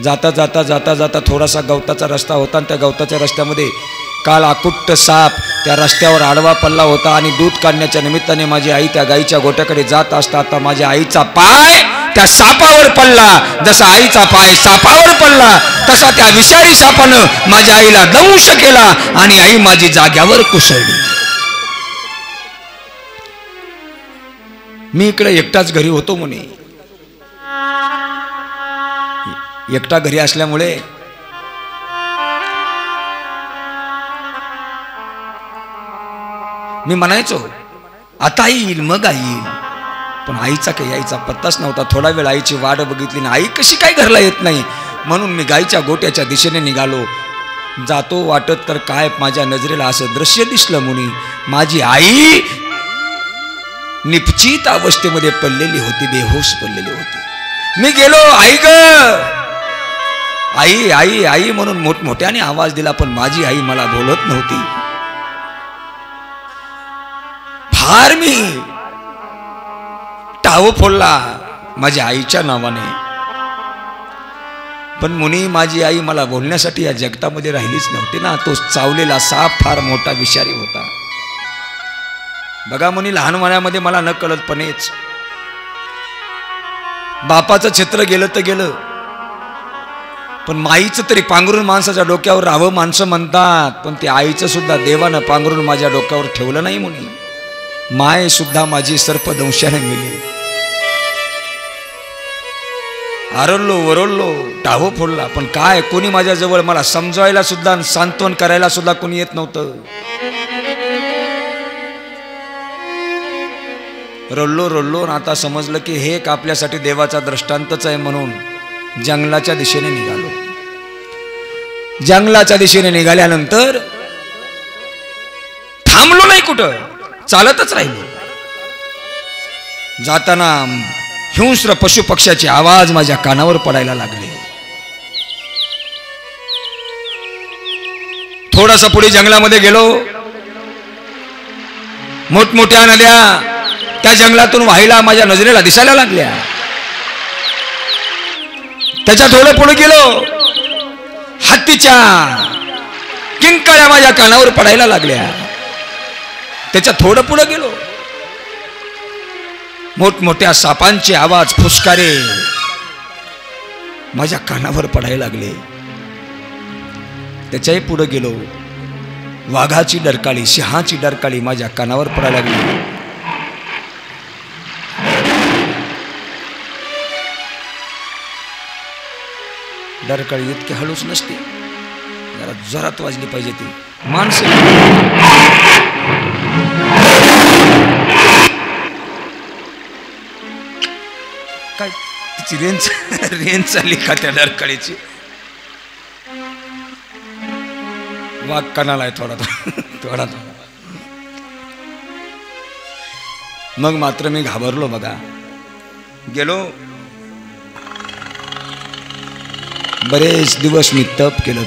जाता जाता जाता जाता थोडासा गवताचा रस्ता होता आणि त्या गवताच्या रस्त्यामध्ये काल आकुट्ट साप त्या रस्त्यावर आडवा पडला होता. आणि दूध काढण्याच्या निमित्ताने माझी आई त्या गाईच्या गोट्याकडे जात असता आता माझ्या आईचा पाय त्या सापावर पडला. जसा आईचा पाय सापावर पडला तसा त्या विषारी सापानं माझ्या आईला दंश केला आणि आई माझी जाग्यावर कुसळली. मी इकडे एकटाच घरी होतो म्हणे. एकटा घरी असल्यामुळे मी म्हणायचो आता येईल मग आई येईल, पण आईचा काही यायचा पत्ताच नव्हता. थोडा वेळ आईची वाट बघितली ना, आई कशी काय घरला येत नाही, म्हणून मी गायीच्या गोट्याच्या दिशेने निघालो. जातो वाटत तर काय माझ्या नजरेला असं दृश्य दिसलं मुनी. माझी आई निपचित अवस्थेमध्ये पडलेली होती, बेहोश पडलेली होती. मी गेलो, आई ग आई आई आई म्हणून मोठमोठ्याने आवाज दिला, पण माझी आई मला बोलत नव्हती. फार मी टाव फोडला माझ्या आईच्या नावाने, पण मुनी माझी आई मला बोलण्यासाठी या जगतामध्ये राहिलीच नव्हती ना. तो चावलेला साप फार मोठा विषारी होता. बघा मुनी, लहान वयामध्ये मला न कळतपणेच बापाचं छत्र गेलं तर गेलं, पण माईचं तरी पांघरून माणसाच्या डोक्यावर राहावं माणसं म्हणतात, पण ते आईचं सुद्धा देवानं पांघरून माझ्या डोक्यावर ठेवलं नाही मुनी. माय सुद्धा माझी सर्पदंशाने मिली. आरडलो वरडलो, टाहो फोडला, पण काय कोणी माझ्या जवळ मला समजायला सुद्धा सांत्वन करायला सुद्धा कोणी येत नव्हतं. रडलो रडलो, आता समजलं की हे एक आपल्यासाठी देवाचा दृष्टांतच आहे, म्हणून जंगलाच्या दिशेने निघालो. जंगलाच्या दिशेने निघाल्यानंतर थांबलो नाही, कुठं चालतच राहिलो. जाताना हिंस्र पशु पक्ष्याचे आवाज माझ्या कानावर पडायला लागले. थोडासा पुढे जंगलामध्ये गेलो. मोठमोठ्या नद्या त्या जंगलातून वाहिला माझ्या नजरेला दिसायला लागल्या. त्याच्या थोडं पुढे गेलो, हत्तीच्या किंकाळ्या माझ्या कानावर पडायला लागल्या. त्याच्या थोडं पुढे गेलो, मोठमोठ्या सापांचे आवाज फुसकारे माझ्या कानावर पडायला लागले. त्याच्याही पुढे गेलो, वाघाची डरकाळी सिंहाची डरकाळी माझ्या कानावर पडायला लागली. डरकाळी इतकी हळूच नसते, जरा जोरात वाजली पाहिजे ती. माणसं काय तिची रेंज चालली का त्या डरकाळीची? वाघ कणाला आहे थोडा थोडा. मग मात्र मी घाबरलो. बघा, गेलो. बरेच दिवस मी तप केलं.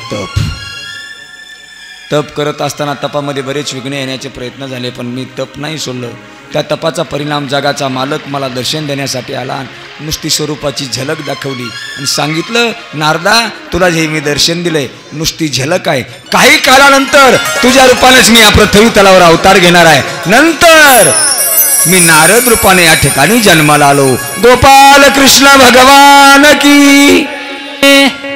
तप करत असताना तपामध्ये बरेच विघ्न येण्याचे प्रयत्न झाले, पण मी तप नाही सोडलं. त्या तपाचा परिणाम जगाचा मालक मला दर्शन देण्यासाठी आला. नुसती स्वरूपाची झलक दाखवली आणि सांगितलं, नारदा तुला जे मी दर्शन दिलंय नुसती झलक आहे. काही काळानंतर तुझ्या रूपानेच मी या पृथ्वी तलावर अवतार घेणार आहे. नंतर मी नारद रूपाने या ठिकाणी जन्माला आलो. गोपाल कृष्ण भगवान की,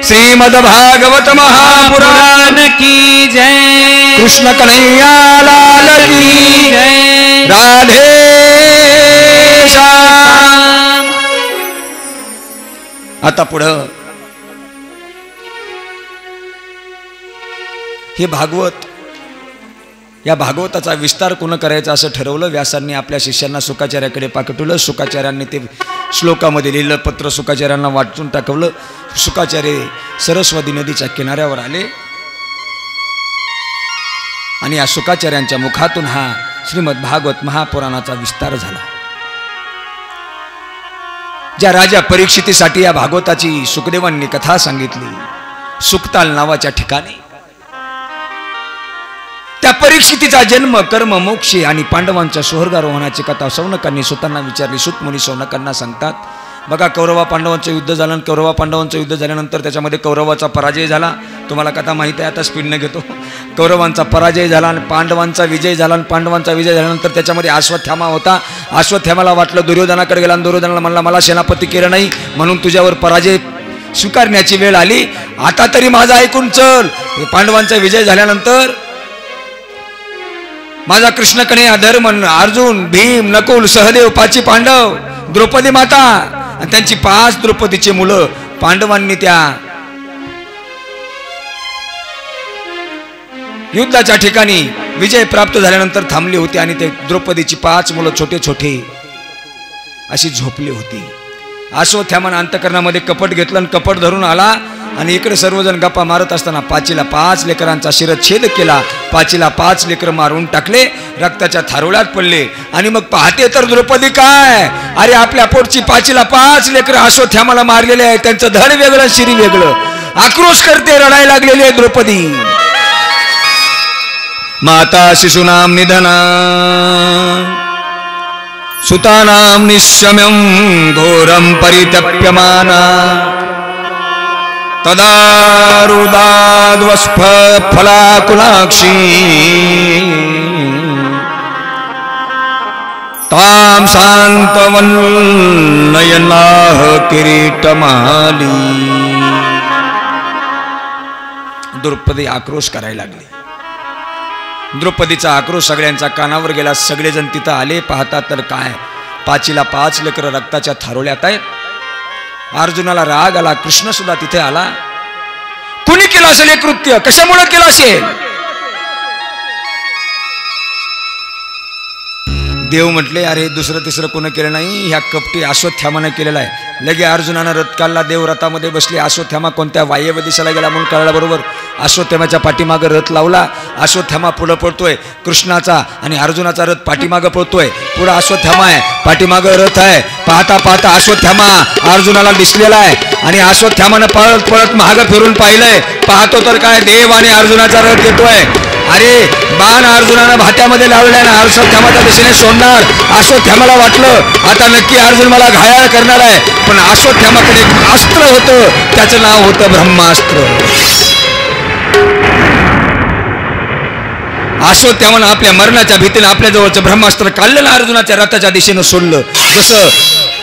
श्रीमद भागवत महापुराण की जय. कृष्ण कन्हैया लाल की जय. राधे श्याम. आता पुढं हे भागवत, या भागवताचा विस्तार कोण करायचा असं ठरवलं. व्यासांनी आपल्या शिष्यांना शुकाचार्याकडे पाठवलं. शुकाचार्यांनी ते श्लोकामध्ये लिहिलं. पत्र शुकाचार्यांना वाचून टाकवलं. शुकाचार्य सरस्वती नदीच्या किनाऱ्यावर आले. आणि या शुकाचार्यांच्या मुखातून हा श्रीमद भागवत महापुराणाचा विस्तार झाला. ज्या राजा परीक्षितीसाठी या भागवताची सुखदेवांनी कथा सांगितली सुकताल नावाच्या ठिकाणी, त्या परीक्षितीचा जन्म कर्म मोक्ष आणि पांडवांच्या स्वर्गारोहणाची कथा शौनकांनी सुतांना विचारली. सुत मुनी शौनकांना सांगतात, बघा कौरवा पांडवांचं युद्ध झालं, कौरवा पांडवांचं युद्ध झाल्यानंतर त्याच्यामध्ये कौरवाचा पराजय झाला. तुम्हाला कथा माहिती आहे, आता स्पीडने घेतो. कौरवांचा पराजय झाला आणि पांडवांचा विजय झाला, आणि पांडवांचा विजय झाल्यानंतर त्याच्यामध्ये अश्वत्थामा होता. अश्वत्थामाला वाटलं दुर्योधनाकडे गेला, आणि दुर्योधनाला म्हणला मला सेनापती केलं नाही म्हणून तुझ्यावर पराजय स्वीकारण्याची वेळ आली, आता तरी माझं ऐकून चल. पांडवांचा विजय झाल्यानंतर माझा कृष्णकणे अधर्म अर्जुन भीम नकुल सहदेव 5 पांडव द्रौपदी माता आणि त्यांची 5 द्रौपदीची मुलं पांडवांनी त्या युद्धाच्या ठिकाणी विजय प्राप्त झाल्यानंतर थांबली होती आणि ते द्रौपदीची 5 मुलं छोटे छोटे अशी झोपली होती. अश्वत्थामानं अंतकरणामध्ये कपट घेतलं आणि कपट धरून आला आणि इकडे सर्वजण गप्पा मारत असताना 5ला 5 लेकरांचा शिरच्छेद केला. 5ला 5 लेकर मारून टाकले, रक्ताच्या थारोळ्यात पडले. आणि मग पाहते तर द्रौपदी काय, अरे आपल्या पोटची 5ला 5 लेकर अश्वत्थामाला मारलेले आहे, त्यांचं धड वेगळं शिरी वेगळं. आक्रोश करते, रडायला लागलेली आहे द्रौपदी. माता शिशूनाम निधना सुतानाम निशम्यं घोरं परितप्यमाना तदा रुदाद्वस्फ फलाकुलाक्षी ताम शांतवन्नयनाह किरीटमाली. द्रौपदी आक्रोश करायला लागली. द्रौपदीचा आक्रोश सगळ्यांच्या कानावर गेला. सगळेजण तिथं आले. पाहतात तर काय, 5ला 5 लेकरं रक्ताच्या थारोळ्यात आहेत. अर्जुनाला राग आला. कृष्ण सुद्धा तिथे आला. कुणी केलं असेल हे कृत्य, कशामुळे केलं असेल? देव म्हटले, अरे दुसरं तिसरं कोण केलं नाही, ह्या कपटी अश्वत्थामानं केलेला आहे. लगे अर्जुनानं रथ काढला. देव रथामध्ये बसले. अश्वत्थामा कोणत्या वायव्य दिशेला गेला म्हणून कळल्याबरोबर अश्वत्थामाच्या पाठीमागं रथ लावला. अश्वत्थामा पुढं पळतोय. कृष्णाचा आणि अर्जुनाचा रथ पाठीमागं पळतोय. पुढं अश्वत्थामा आहे, पाठीमागं रथ आहे. पाहता पाहता अश्वत्थामा अर्जुनाला दिसलेला आहे आणि अश्वत्थामानं पळत पळत महाग फिरून पाहिलंय. पाहतो तर काय, देव आणि अर्जुनाचा रथ येतोय. अरे बाण अर्जुनानं भात्यामध्ये लावलेला आहे, अश्वत्थामाच्या दिशेने सोडणार. अश्वत्थामाला वाटलं आता नक्की अर्जुन मला घायाळ करणार आहे, पण अश्वत्थामाकडे एक अस्त्र होतं, त्याचं नाव होतं ब्रह्मास्त्र. अश्वत्थामानं आपल्या मरणाच्या भीतीने आपल्या जवळचं ब्रह्मास्त्र काढलेलं अर्जुनाच्या रथाच्या दिशेनं सोडलं. जसं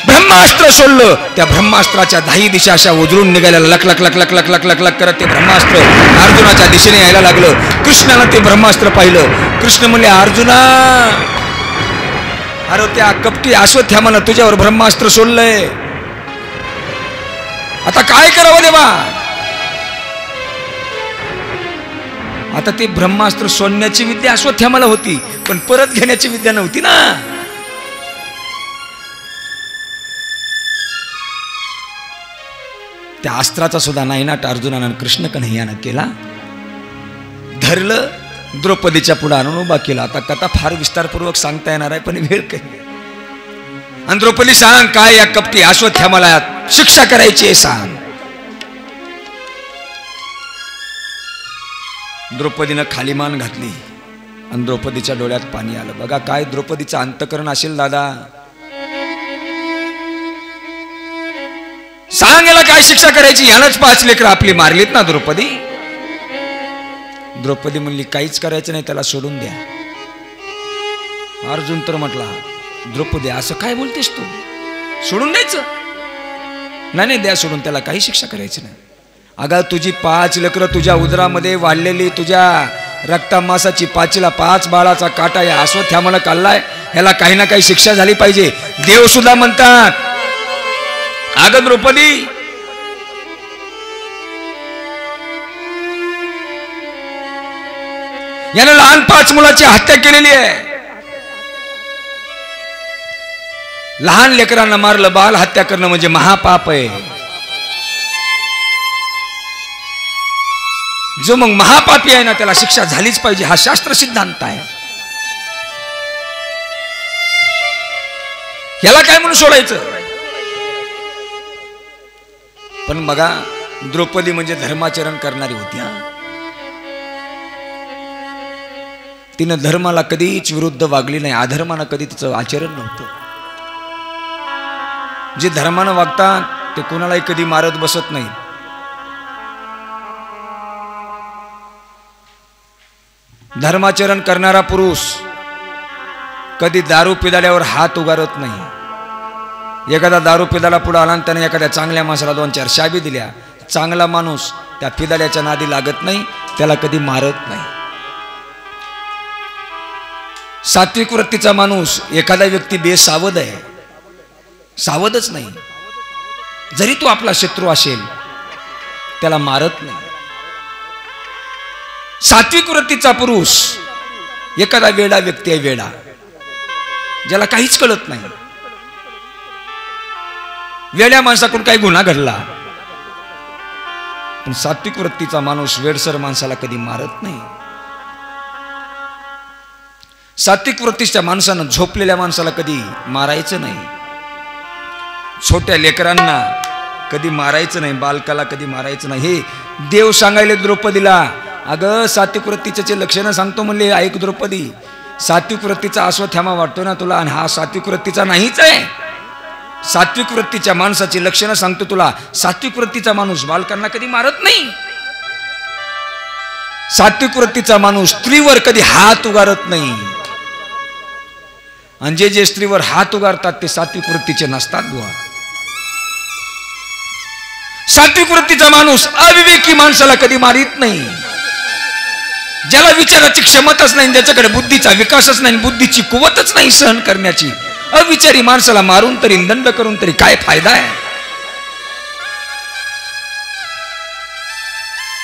ब्रह्मास्त्र सोडलं, त्या ब्रह्मास्त्राच्या 10 दिशा अशा उजळून निघायला लक लक लक लक लक लक लक लक करत ते ब्रह्मास्त्र अर्जुनाच्या दिशेने यायला लागलं. कृष्णानं ते ब्रह्मास्त्र पाहिलं. कृष्ण म्हणले, अर्जुना, अरे त्या कपटी अश्वत्थामानं तुझ्यावर ब्रह्मास्त्र सोडलंय, आता काय करावं देवा? आता ते ब्रह्मास्त्र सोडण्याची विद्या अश्वत्थामाला होती, पण परत घेण्याची विद्या नव्हती ना. त्या अस्त्राचा सुद्धा नायनाट अर्जुनानं कृष्ण कन्हैयानं केला. धरलं, द्रौपदीच्या पुढे आणून उभा केला. आता कथा फार विस्तारपूर्वक सांगता येणार आहे, पण वेळ काही. आणि द्रौपदी, सांग काय या कपटी अश्वत्थामाला शिक्षा करायची आहे, सांग. द्रौपदीनं खाली मान घातली आणि द्रौपदीच्या डोळ्यात पाणी आलं. बघा काय द्रौपदीचं अंतकरण असेल दादा. सांग याला काय शिक्षा करायची? यानंच 5 लेकरं आपली मारलीत ना द्रौपदी. द्रौपदी म्हणली, काहीच करायचं नाही, त्याला सोडून द्या. अर्जुन तर म्हटला, द्रौपदी असं काय बोलतेस तू, सोडून द्यायचं? नाही, द्या सोडून, त्याला काही शिक्षा करायची नाही. अगं तुझी 5 लेकरं तुझ्या उदरामध्ये वाढलेली, तुझ्या रक्तामासाची 5ला 5 बाळाचा काटा या अश्वत्थामानं काढलाय, ह्याला काही ना काही शिक्षा झाली पाहिजे. देव सुद्धा म्हणतात, अगं द्रौपदी, यानं लहान 5 मुलाची हत्या केलेली आहे. लहान लेकरांना मारलं, बाल हत्या करणं म्हणजे महापाप आहे. जो मग महापापी आहे ना त्याला शिक्षा झालीच पाहिजे, हा शास्त्र सिद्धांत आहे. याला काय म्हणून सोडायचं? पण बघा, द्रौपदी म्हणजे धर्माचरण करणारी होती. तिनं धर्माला कधीच विरुद्ध वागली नाही, अधर्मानं कधी तिचं आचरण नव्हतं. जे धर्मानं वागतात ते कोणालाही कधी मारत बसत नाही. धर्माचरण करणारा पुरुष कधी दारू पिदाल्यावर हात उगारत नाही. एखादा दारू पिदाला पुढे आला आणि त्याने एखाद्या चांगल्या माणसाला 2-4 शाबी दिल्या, चांगला माणूस त्या पिदाल्याच्या नादी लागत नाही, त्याला कधी मारत नाही. सात्विक वृत्तीचा माणूस, एखादा व्यक्ती बेसावध आहे, सावधच नाही, जरी तो आपला शत्रू असेल त्याला मारत नाही. सात्विक वृत्तीचा पुरुष एखादा वेडा व्यक्ती आहे, वेडा ज्याला काहीच कळत नाही, वेड्या माणसाकडून काही गुन्हा घडला, पण सात्विक वृत्तीचा माणूस वेडसर माणसाला कधी मारत नाही. सात्विक वृत्तीच्या माणसानं झोपलेल्या माणसाला कधी मारायचं नाही. छोट्या लेकरांना कधी मारायचं नाही, बालकाला कधी मारायचं नाही. हे देव सांगायले द्रौपदीला, अगं सात्विक वृत्तीचे लक्षणं सांगतो म्हणले, ऐक द्रौपदी, सात्विक वृत्तीचा अश्वत्थामा वाटतो ना तुला, आणि हा सात्विक वृत्तीचा नाहीच आहे. सात्विक वृत्तीच्या माणसाची लक्षणं सांगतो तुला. सात्विक वृत्तीचा माणूस बालकांना कधी मारत नाही. सात्विक वृत्तीचा माणूस स्त्रीवर कधी हात उगारत नाही, आणि जे जे स्त्रीवर हात उगारतात ते सात्विक वृत्तीचे नसतात बुवा. सात्विक वृत्तीचा माणूस अविवेकी माणसाला कधी मारित नाही. ज्याला विचाराची क्षमताच नाही, ज्याच्याकडे बुद्धीचा विकासच नाही, बुद्धीची कुवतच नाही सहन करण्याची, अविचारी माणसाला मारून तरी दंड करून तरी काय फायदा आहे?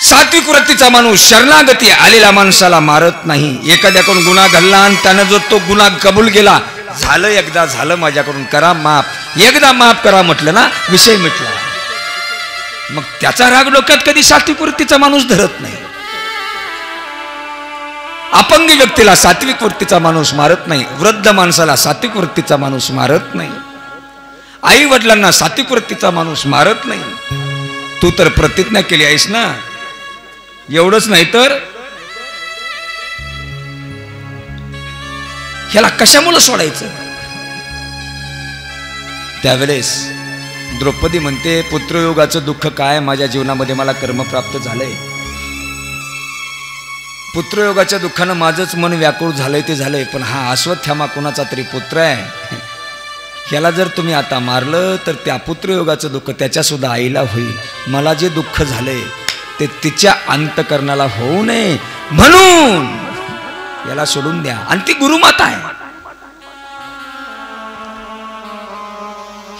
सात्विक वृत्तीचा माणूस शरणागती आलेल्या माणसाला मारत नाही. एखाद्याकडून गुन्हा घडला आणि त्यानं जो तो गुन्हा कबूल केला, झालं एकदा झालं, माझ्याकडून करा माफ, एकदा माफ करा म्हटलं ना, विषय मिटला. मग त्याचा राग डोक्यात कधी सात्विक वृत्तीचा माणूस धरत नाही. अपंग व्यक्तीला सात्विक वृत्तीचा माणूस मारत नाही, वृद्ध माणसाला सात्विक वृत्तीचा माणूस मारत नाही, आई वडिलांना सात्विक वृत्तीचा माणूस मारत नाही. तू तर प्रतिज्ञा केली आहेस ना. एवढंच नाही तर ह्याला कशामुळे सोडायचं? त्यावेळेस द्रौपदी म्हणते, पुत्रयोगाचं दुःख काय, माझ्या जीवनामध्ये मला कर्म प्राप्त झालंय. पुत्रयोगाच्या दुःखानं माझंच मन व्याकुळ झालंय ते झालंय, पण हा अश्वत्थामा कोणाचा तरी पुत्र आहे, ह्याला जर तुम्ही आता मारलं तर त्या पुत्रयोगाचं दुःख त्याच्या सुद्धा आईला होईल. मला जे दुःख झालंय ते तिच्या अंतकरणाला होऊ नये म्हणून याला सोडून द्या. आणि ती गुरुमाता आहे.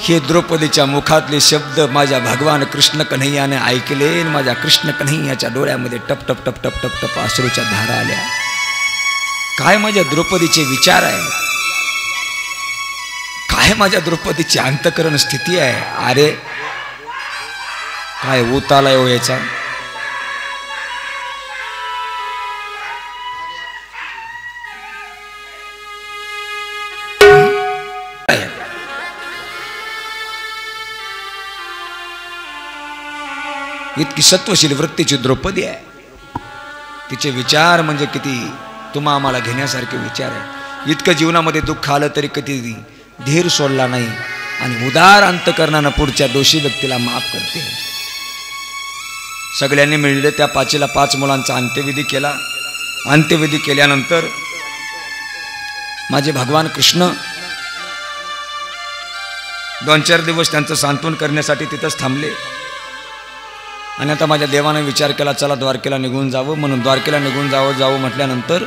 हे द्रौपदीच्या मुखातले शब्द माझ्या भगवान कृष्ण कन्हैयाने ऐकले. माझ्या कृष्ण कन्हैयाच्या डोळ्यामध्ये टप टप टप टप टप टप अश्रूच्या धारा आल्या. काय माझ्या द्रौपदीचे विचार आहे, काय माझ्या द्रौपदीची अंतकरण स्थिती आहे. अरे काय उताला हो याचा. इतकी सत्वशील वृत्तीची द्रौपदी आहे. तिचे विचार म्हणजे किती तुम्हा आम्हाला घेण्यासारखे विचार आहे. इतकं जीवनामध्ये दुःख आलं तरी कधी धीर सोडला नाही आणि उदार अंतकरणानं पुढच्या दोषी व्यक्तीला माफ करते. सगळ्यांनी मिळले त्या 5 मुलांचा अंत्यविधी केला. अंत्यविधी केल्यानंतर माझे भगवान कृष्ण 2-4 दिवस त्यांचं सांत्वन करण्यासाठी तिथंच थांबले. आणि आता माझ्या देवाने विचार केला, चला द्वारकेला निघून जावं. म्हणून द्वारकेला निघून जावं म्हटल्यानंतर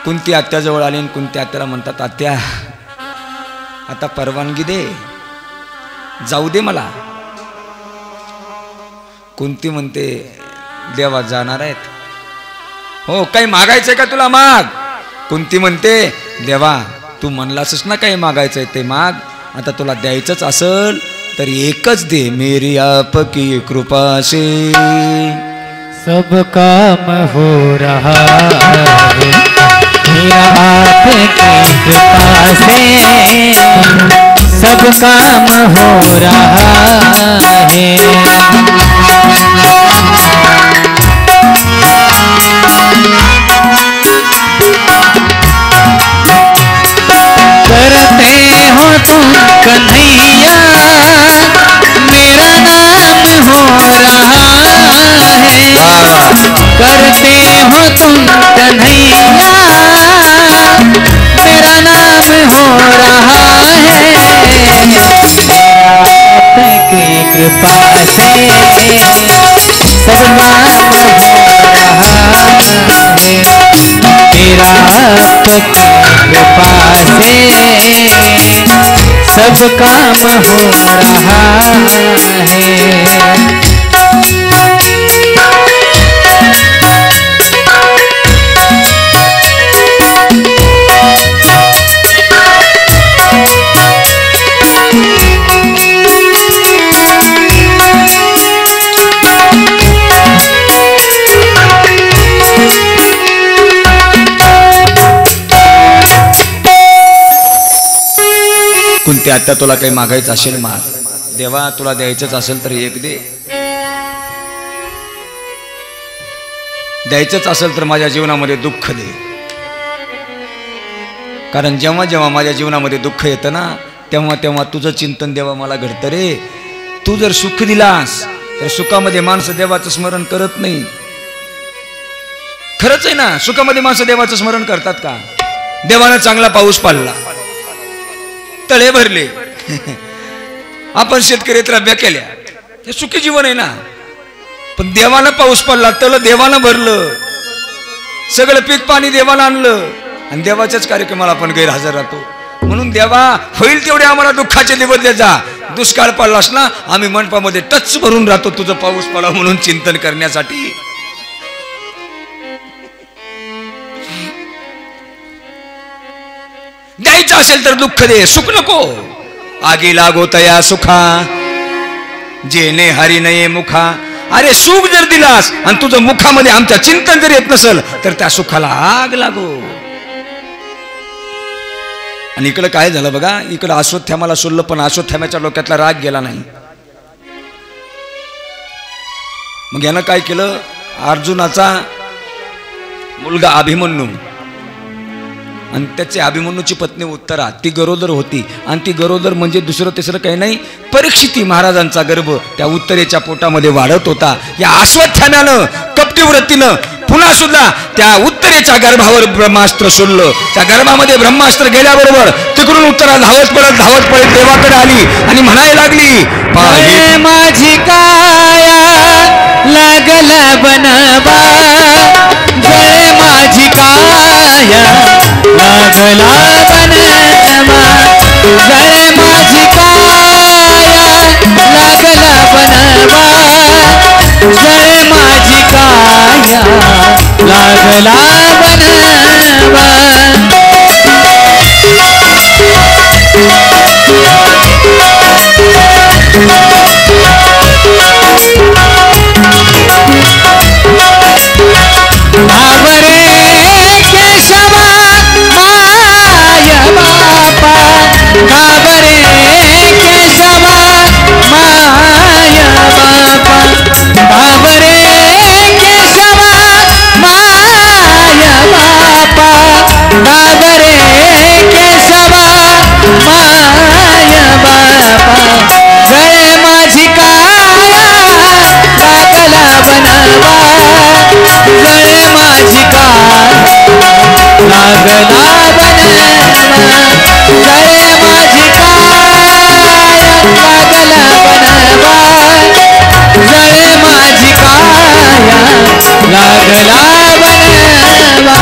कुंती आत्याजवळ आली. आणि कुंती आत्याला म्हणतात, आत्या आता परवानगी दे, जाऊ दे मला. कुंती म्हणते, देवा जाणार आहेत? हो, काही मागायचंय का तुला, माग. कुंती म्हणते, देवा तू म्हणलासच ना काही मागायचंय ते माग. आता तुला द्यायचंच असल तर एकच दे, मेरी आपकी कृपा से सब काम हो रहा है मेरा आपकी कृपा से, सब काम हो रहा है। करते हो तुम कन्हैया मेरा नाम हो रहा है, करते हो तुम कन्हैया मेरा नाम हो रहा है। आपकी कृपा से सब काम हो रहा है, मेरा आपकी कृपा से सब काम हो रहा है। कुंती आता तुला काही मागायचं असेल माग, देवा तुला द्यायचंच असेल तर एक दे, द्यायचंच असेल तर माझ्या जीवनामध्ये दुःख दे, कारण जेव्हा जेव्हा माझ्या जीवनामध्ये दुःख येतं ना तेव्हा तेव्हा तुझं चिंतन देवा मला घडतं रे। तू जर सुख दिलास तर सुखामध्ये माणसं देवाचं स्मरण करत नाही। खरंच आहे ना, सुखामध्ये माणसं देवाचं स्मरण करतात का? देवानं चांगला पाऊस पाडला, तळे भरले, आपण शेतकरी त्राब्या केल्या, हे सुखी जीवन आहे ना। पण देवानं पाऊस पडला, तळ देवानं भरलं, सगळं पीक पाणी देवानं आणलं आणि देवाच्याच कार्यक्रमाला आपण गैरहजर राहतो। म्हणून देवा होईल तेवढे आम्हाला दुःखाचे दिवस दे जा, दुष्काळ पडलास ना आम्ही मंडपामध्ये टच भरून राहतो तुझं पाऊस पडा म्हणून चिंतन करण्यासाठी। द्यायचं असेल तर दुःख दे, सुख नको। आगी लागो तया सुखा जेने हरी नये मुखा। अरे सुख जर दिलास आणि तुझं मुखामध्ये आमच्या चिंतन जर येत नसेल तर त्या सुखाला आग लागो। आणि इकडे काय झालं बघा, इकडे अश्वत्थाम्याला सोडलं पण अश्वत्थाम्याच्या डोक्यातला राग गेला नाही। मग यानं काय केलं, अर्जुनाचा मुलगा अभिमन्यू आणि त्याचे अभिमन्यूची पत्नी उत्तरा, ती गरोदर होती आणि ती गरोदर म्हणजे दुसरं तिसरं काही नाही, परीक्षिती महाराजांचा गर्भ त्या उत्तरेच्या पोटामध्ये वाढत होता। या अश्वत्थाम्यानं कपटी वृत्तीनं पुन्हा सुद्धा त्या उत्तरेच्या गर्भावर ब्रह्मास्त्र सोडलं। त्या गर्भामध्ये ब्रह्मास्त्र गेल्याबरोबर तिकडून उत्तरा धावत पडत देवाकडे आली आणि म्हणायला लागली, पाहे माझी काया लागला बनवा, जय माझी काया लागला बनवा, जय माझी काया लागला बनवा, जय माझी काया लागला बनवा। घाबरे केशवा माय बापा, घाबरे केशवा माय बापा, घाबरे केशवा माय बापा, घाबरे केशवा माय बापा, जय माझी काया लागला बनवा, जय माझी काया लागला बनवा, जय माझी काया लागला बनवा, जय माझी काया लागला बनवा।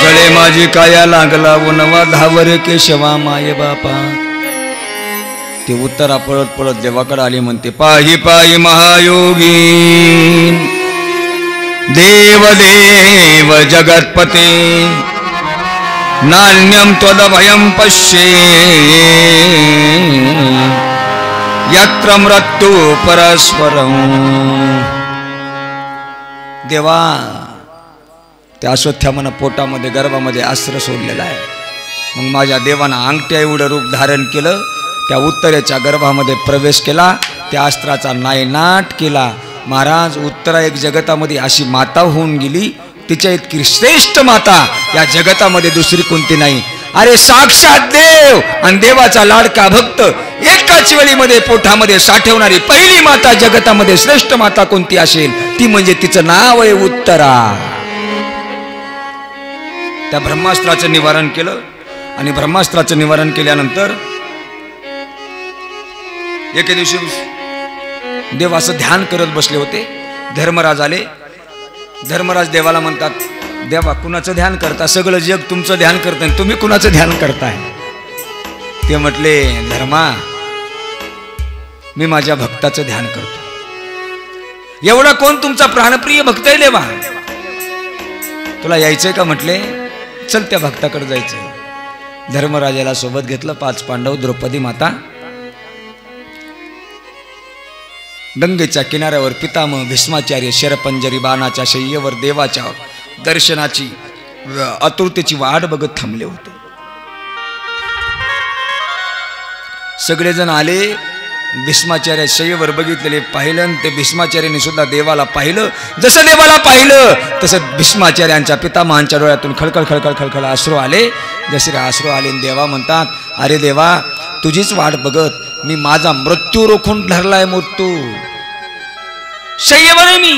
गळे माझी काया लागला वनवा, धावर केशवा माय बापा। ते उत्तरा पळत पळत देवाकडे आली, म्हणते पाही पाही महायोगी देव देव जगत्पते, नान्यम त्वदभयं पश्ये यत्र मृत्यू परस्परम. देवा, त्या अश्वत्थामानं पोटामध्ये गर्भामध्ये अस्त्र सोडलेलं आहे. मग माझ्या देवानं अंगठ्या एवढं रूप धारण केलं, त्या उत्तरेच्या गर्भामध्ये प्रवेश केला, त्या अस्त्राचा नायनाट केला. महाराज, उत्तरा एक जगतामध्ये अशी माता होऊन गेली, तिच्या इतकी श्रेष्ठ माता या जगतामध्ये दुसरी कोणती नाही. अरे साक्षात देव आणि देवाचा लाडका भक्त एकाच वेळीमध्ये पोटामध्ये साठवणारी पहिली माता जगतामध्ये श्रेष्ठ माता कोणती असेल ती म्हणजे तिचं नाव आहे उत्तरा. त्या ब्रह्मास्त्राचं निवारण केलं आणि ब्रह्मास्त्राचं निवारण केल्यानंतर एके दिवशी देव असं ध्यान करत बसले होते. धर्मराज आले. धर्मराज देवाला म्हणतात, देवा कुणाचं ध्यान करता? सगळं जग तुमचं ध्यान करताय, तुम्ही कुणाचं ध्यान करताय? ते म्हटले, धर्मा, मी माझ्या भक्ताचं ध्यान करतो. एवढा कोण तुमचा प्राणप्रिय भक्त आहे देवा? तुला यायचंय का? म्हटले, चल त्या भक्ताकडे जायचंय. धर्मराजाला सोबत घेतलं. 5 पांडव, द्रौपदी माता. गंगेच्या किनाऱ्यावर पितामह भीष्माचार्य शरपंजरी बाणाच्या शय्येवर देवाच्या दर्शनाची आतुरतेची वाट बघत थांबले होते. सगळेजण आले. भीष्माचार्य शय्येवर बघितलेले पाहिलं आणि ते भीष्माचार्याने सुद्धा देवाला पाहिलं. जसं देवाला पाहिलं तसं भीष्माचार्यांच्या पितामहांच्या डोळ्यातून खळखळ खळखळ खळखळ अश्रू आले. जसे अश्रू आले देवा म्हणतात, अरे देवा, तुझीच वाट बघत मी माझा मृत्यू रोखून धरलाय. मृत्यू शय्येवर आहे मी.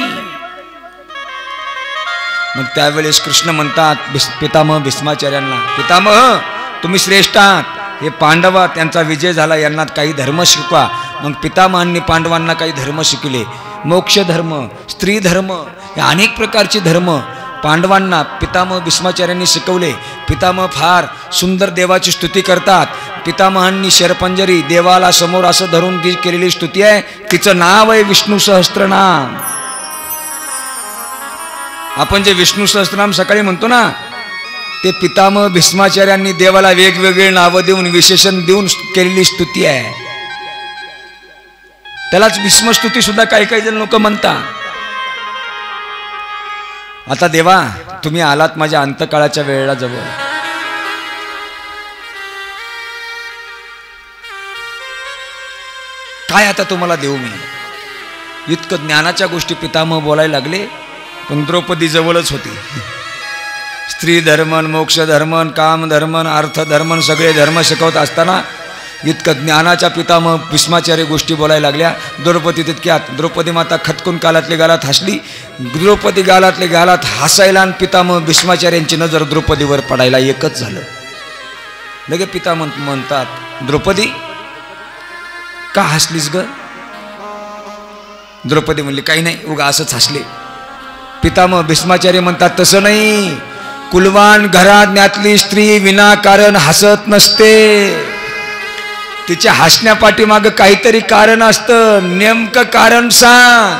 मग त्यावेळेस कृष्ण म्हणतात पितामह भीष्माचार्यांना, पितामह तुम्ही श्रेष्ठ आहात, हे पांडव त्यांचा विजय झाला, यांना काही धर्म शिकवा. मग पितामहांनी पांडवांना काही धर्म शिकले. मोक्ष धर्म, स्त्री धर्म, हे अनेक प्रकारचे धर्म पांडवांना पितामह भीष्माचार्यांनी शिकवले. पितामह फार सुंदर देवाची स्तुती करतात. पितामहांनी शरपंजरी देवाला समोर असं धरून जी केलेली स्तुती आहे तिचं नाव आहे विष्णू सहस्त्रनाम. आपण जे विष्णू सहस्त्रनाम सकाळी म्हणतो ना, ते पितामह भीष्माचार्यांनी देवाला वेगवेगळे नावं देऊन विशेषण देऊन केलेली स्तुती आहे. त्यालाच भीष्मस्तुती सुद्धा काही काही जण लोक म्हणतात. आता देवा, तुम्ही आलात माझ्या अंतकाळाच्या वेळेला जवळ. काय आता तुम्हाला देऊ मी? इतकं ज्ञानाच्या गोष्टी पितामह बोलायला लागले. पण द्रौपदी जवळच होती. स्त्री धर्मन, मोक्ष धर्मन, काम धर्मन, अर्थ धर्मन सगळे धर्म शिकवत असताना इतकं ज्ञानाच्या पितामह भीष्माचार्य गोष्टी बोलायला लागल्या. द्रौपदी तितक्यात द्रौपदी माता खतकून गालातले गालात हसली. द्रौपदी गालातले गालात हसायला आणि पितामह भीष्माचार्यांची नजर द्रौपदीवर पडायला एकच झालं. लगे पितामह म्हणतात, द्रौपदी का हसलीस ग? द्रौपदी म्हणली, काही नाही, उगा असंच हसले. पितामह भीष्माचार्य म्हणतात, तसं नाही, कुलवान घराण्यातली स्त्री विनाकारण हसत नसते. तिच्या हसण्यापाठीमागं काहीतरी कारण असतं, नेमकं कारण सांग.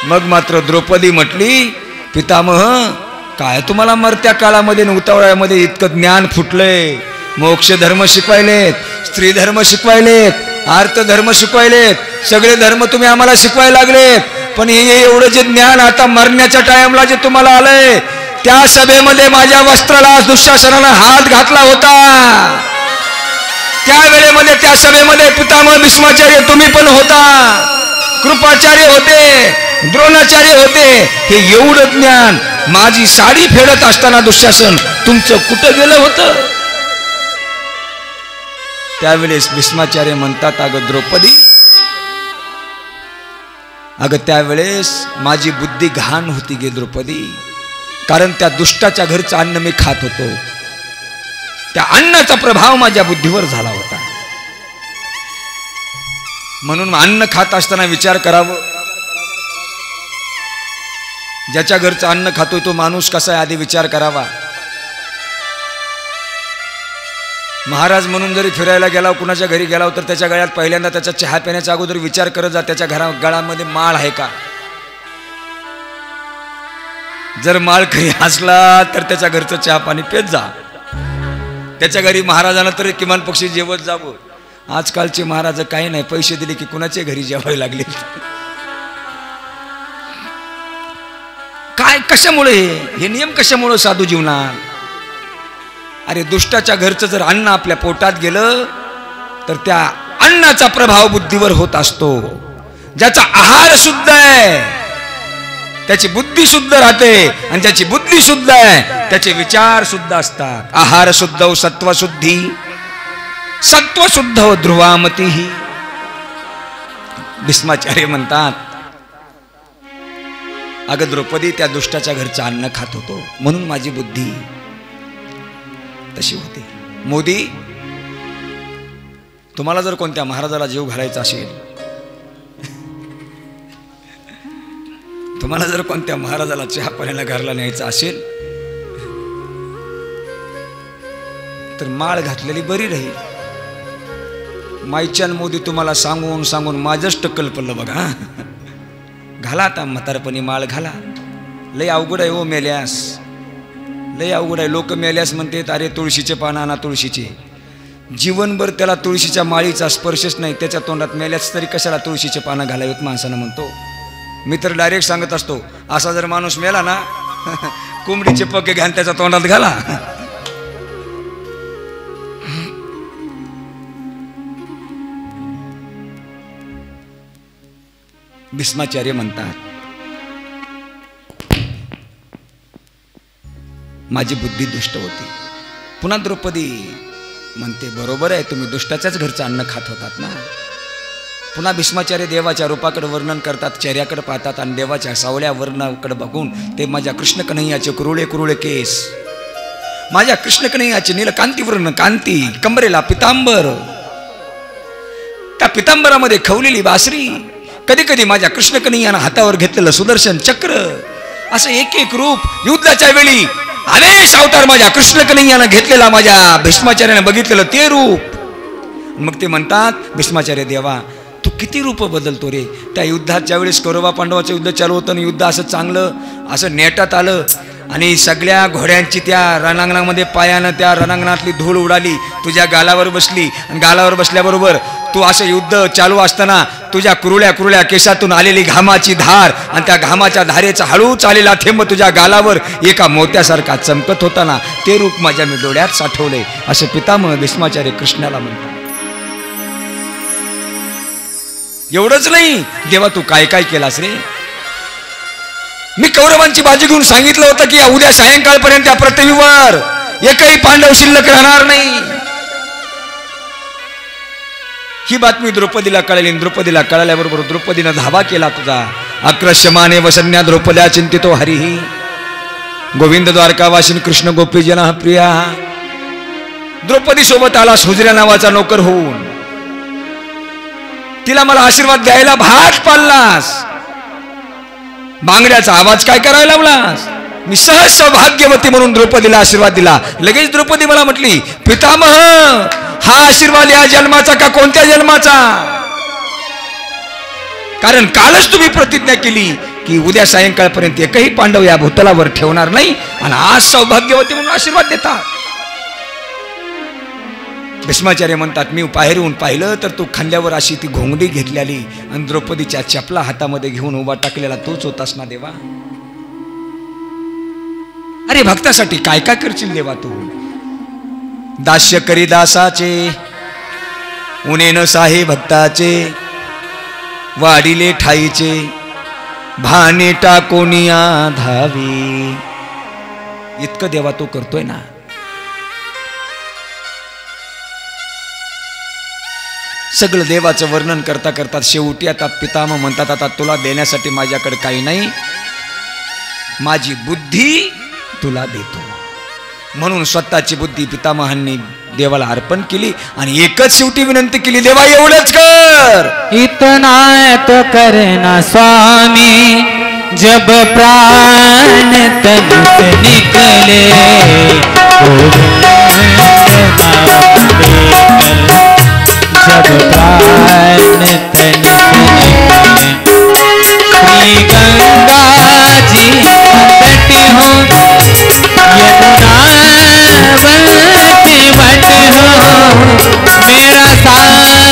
मग मात्र द्रौपदी म्हटली, पितामह, काय तुम्हाला मरत्या काळामध्ये उतावळ्यामध्ये इतकं ज्ञान फुटलंय. मोक्ष धर्म शिकवायलेत, स्त्री धर्म शिकवायलेत, अर्थ धर्म शिकवायलेत, सगळे धर्म तुम्ही आम्हाला शिकवायला लागलेत. पण हे एवढं जे ज्ञान आता मरण्याच्या टाइमला जे तुम्हाला आलंय, त्या सभेमध्ये माझ्या वस्त्राला दुःशासनानं हात घातला होता. त्या वेळेमध्ये त्या सभेमध्ये पितामह भीष्माचार्य तुम्ही पण होता, कृपाचार्य होते, द्रोणाचार्य होते. हे एवढं ज्ञान माझी साडी फेडत असताना दुःशासन तुमचं कुठं गेलं होतं? त्यावेळेस भीष्माचार्य म्हणतात, अगं द्रौपदी, अगं त्यावेळेस माझी बुद्धी घाण होती गे द्रौपदी. कारण त्या दुष्टाच्या घरचं अन्न मी खात होतो. त्या अन्नाचा प्रभाव माझ्या बुद्धीवर झाला होता. म्हणून अन्न खात असताना विचार करावं, ज्याच्या घरचं अन्न खातोय तो माणूस कसा आहे आधी विचार करावा. महाराज म्हणून जरी फिरायला गेला, कुणाच्या घरी गेला तर त्याच्या गळ्यात पहिल्यांदा त्याच्या चहा पिण्याच्या अगोदर विचार करत जा, त्याच्या गळ्यामध्ये माळ आहे का. जर माळ घरी असला तर त्याच्या घरचं चहा पाणी पेत जा. त्याच्या घरी महाराजांना तरी किमान पक्षी जेवत जावं. आजकालचे महाराज काही नाही, पैसे दिले की कुणाचे घरी जेवावे लागले. काय कशामुळे हे नियम कशामुळे साधू जीवनात? अरे दुष्टाच्या घरचं जर अन्न आपल्या पोटात गेलं तर त्या अन्नाचा प्रभाव बुद्धीवर होत असतो. ज्याचा आहार शुद्ध आहे त्याची बुद्धी शुद्ध राहते, आणि ज्याची बुद्धी शुद्ध आहे त्याचे विचार शुद्ध असतात. आहार शुद्ध सत्वशुद्धी, सत्वशुद्ध ध्रुवामती. भीष्माचार्य म्हणतात, अगं द्रौपदी, त्या दुष्टाच्या घरचं अन्न खात होतो म्हणून माझी बुद्धी तशी होती. मोदी, तुम्हाला जर कोणत्या महाराजाला जीव घालायचा असेल, तुम्हाला जर कोणत्या महाराजाला चहा पाण्याला घरला न्यायचा असेल तर माळ घातलेली बरी राहील. माईच्यान मोदी तुम्हाला सांगून सांगून माझंच टक्कल पडलं बघा. घाला आता म्हातारपणी माळ घाला. लय अवघड आहे हो मेल्यास, लय अवघड आहे. लोक मेल्यास म्हणतात अरे तुळशीचे पानं आणा तुळशीचे. जीवनभर त्याला तुळशीच्या माळीचा स्पर्शच नाही, त्याच्या तोंडात मेल्यास तरी कशाला तुळशीचे पानं घालावेत माणसानं म्हणतो. मी तर डायरेक्ट सांगत असतो, असा जर माणूस मेला ना कोंबडीचे पक्के घ्या त्याच्या तोंडात घाला. भीष्माचार्य म्हणतात, माझी बुद्धी दुष्ट होती. पुन्हा द्रौपदी म्हणते, बरोबर आहे, तुम्ही दुष्टाच्याच घरचं अन्न खात होतात ना. पुन्हा भीष्माचार्य देवाच्या रूपाकडे वर्णन करतात, चेहऱ्याकडे पाहतात आणि देवाच्या सावल्या वर्णाकडे बघून ते माझ्या कृष्ण कन्हैयाचे कुरुळे कुरुळे केस, माझ्या कृष्ण कन्हैयाचे नीलकांती वर्ण कांती, कंबरेला पितांबर, त्या पितांबरामध्ये खवलेली बासरी, कधी कधी माझ्या कृष्ण कन्हैयानं हातावर घेतलेलं सुदर्शन चक्र, असं एक एक रूप युद्धाच्या वेळी अनेक अवतार माझ्या कृष्ण कन्हैयानं घेतलेला, माझ्या भीष्माचार्याने बघितलेलं ते रूप. मग ते म्हणतात, भीष्माचार्य देवा तू किती रूप बदलतो रे. त्या युद्धात ज्यावेळेस कौरवा पांडवाचं युद्ध चालू होतं आणि युद्ध असं चांगलं असं नेटात आलं आणि सगळ्या घोड्यांची त्या रणांगणामध्ये पायानं त्या रणांगणातली धूळ उडाली, तुझ्या गालावर बसली आणि गालावर बसल्याबरोबर तू असं युद्ध चालू असताना तुझ्या कुरुळ्या कुरुळ्या केसातून आलेली घामाची धार आणि त्या घामाच्या धारेचा हळूच आलेला थेंब तुझ्या गालावर एका मोत्यासारखा चमकत होताना ते रूप माझ्या मी डोळ्यात साठवले, असं पितामह भीष्माचार्य कृष्णाला म्हणतात. एवढंच नाही, देवा तू काय काय केलास रे. मी कौरवांची बाजू घेऊन सांगितलं होतं की उद्या सायंकाळपर्यंत त्या पृथ्वीवर एकही पांडव शिल्लक राहणार नाही. ही बातमी द्रौपदीला कळली. द्रौपदीला कळल्याबरोबर द्रौपदीनं धावा केला तुझा. आक्रश्यमाने वसन्या द्रौपद्या चिंतितो हरिही गोविंद द्वारकावासिन कृष्ण गोपी जना प्रिया. द्रौपदी सोबत आला सुजऱ्या नावाचा नोकर होऊन. तिला मला आशीर्वाद द्यायला भाग पाडलास, बांगड्याचा आवाज काय करायला लावलास. मी सहज सौभाग्यवती म्हणून द्रौपदीला आशीर्वाद दिला. लगेच द्रौपदी मला म्हटली, पितामह हा आशीर्वाद या जन्माचा का कोणत्या जन्माचा. कारण कालच तुम्ही प्रतिज्ञा केली की उद्या सायंकाळपर्यंत एकही पांडव या भूतलावर ठेवणार नाही आणि आज सौभाग्यवती म्हणून आशीर्वाद देता. भीष्माचार्य म्हणतात, मी बाहेर येऊन पाहिलं तर तू खांद्यावर अशी ती घोंगडी घेतलेली आणि द्रौपदीच्या चपला हातामध्ये घेऊन उभा टाकलेला तूच होतास ना देवा. अरे भक्तासाठी काय काय करशील देवा तू. दास्य करी दासाचे उणे न साहे भक्ताचे, वाढिले ठाईचे भाने टाकोनिया धावी. इतकं देवा तू करतोय ना. सगळं देवाचं वर्णन करता करता शेवटी आता पितामह म्हणतात, आता तुला देण्यासाठी माझ्याकडे काही नाही, माझी बुद्धी तुला देतो. म्हणून स्वतःची बुद्धी पितामहांनी देवाला अर्पण केली आणि एकच शेवटी विनंती केली, देवा एवढंच कर. इतना तो करना स्वामी जब प्राण तन से निकले, जब प्राण तन से निकले, श्री गंगा जी तट हो, यमुना वन के वट हो, मेरा साथ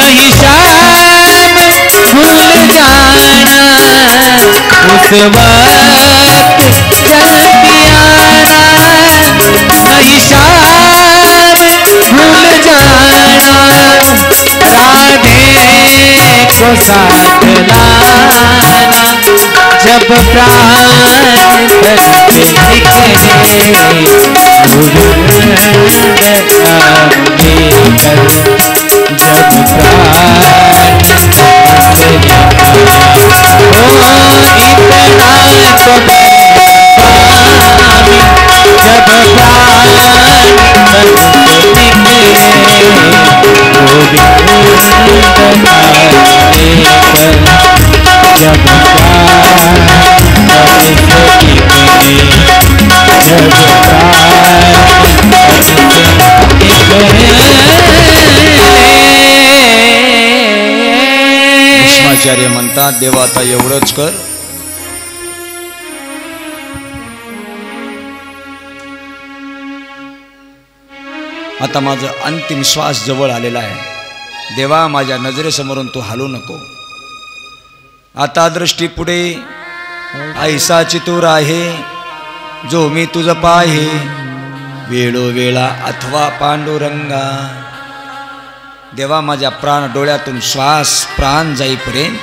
नहीं शाम भूल जाना उस वक्त चल पियाना नहीं शाम भूल जाना राधे को साथ लाना जब प्राण धरते निकले जब प्राण इतना तो जब आचार्य म्हणतात देवा आता एवढंच कर. आता माझं अंतिम श्वास जवळ आलेला आहे. देवा माझ्या नजरेसमोरून तू हलू नको. आता दृष्टी पुढे ऐसा चितूर आहे जो मी तुझ पाहे वेळोवेळा अथवा पांडुरंगा. देवा माझ्या प्राण डोळ्यातून श्वास प्राण जाईपर्यंत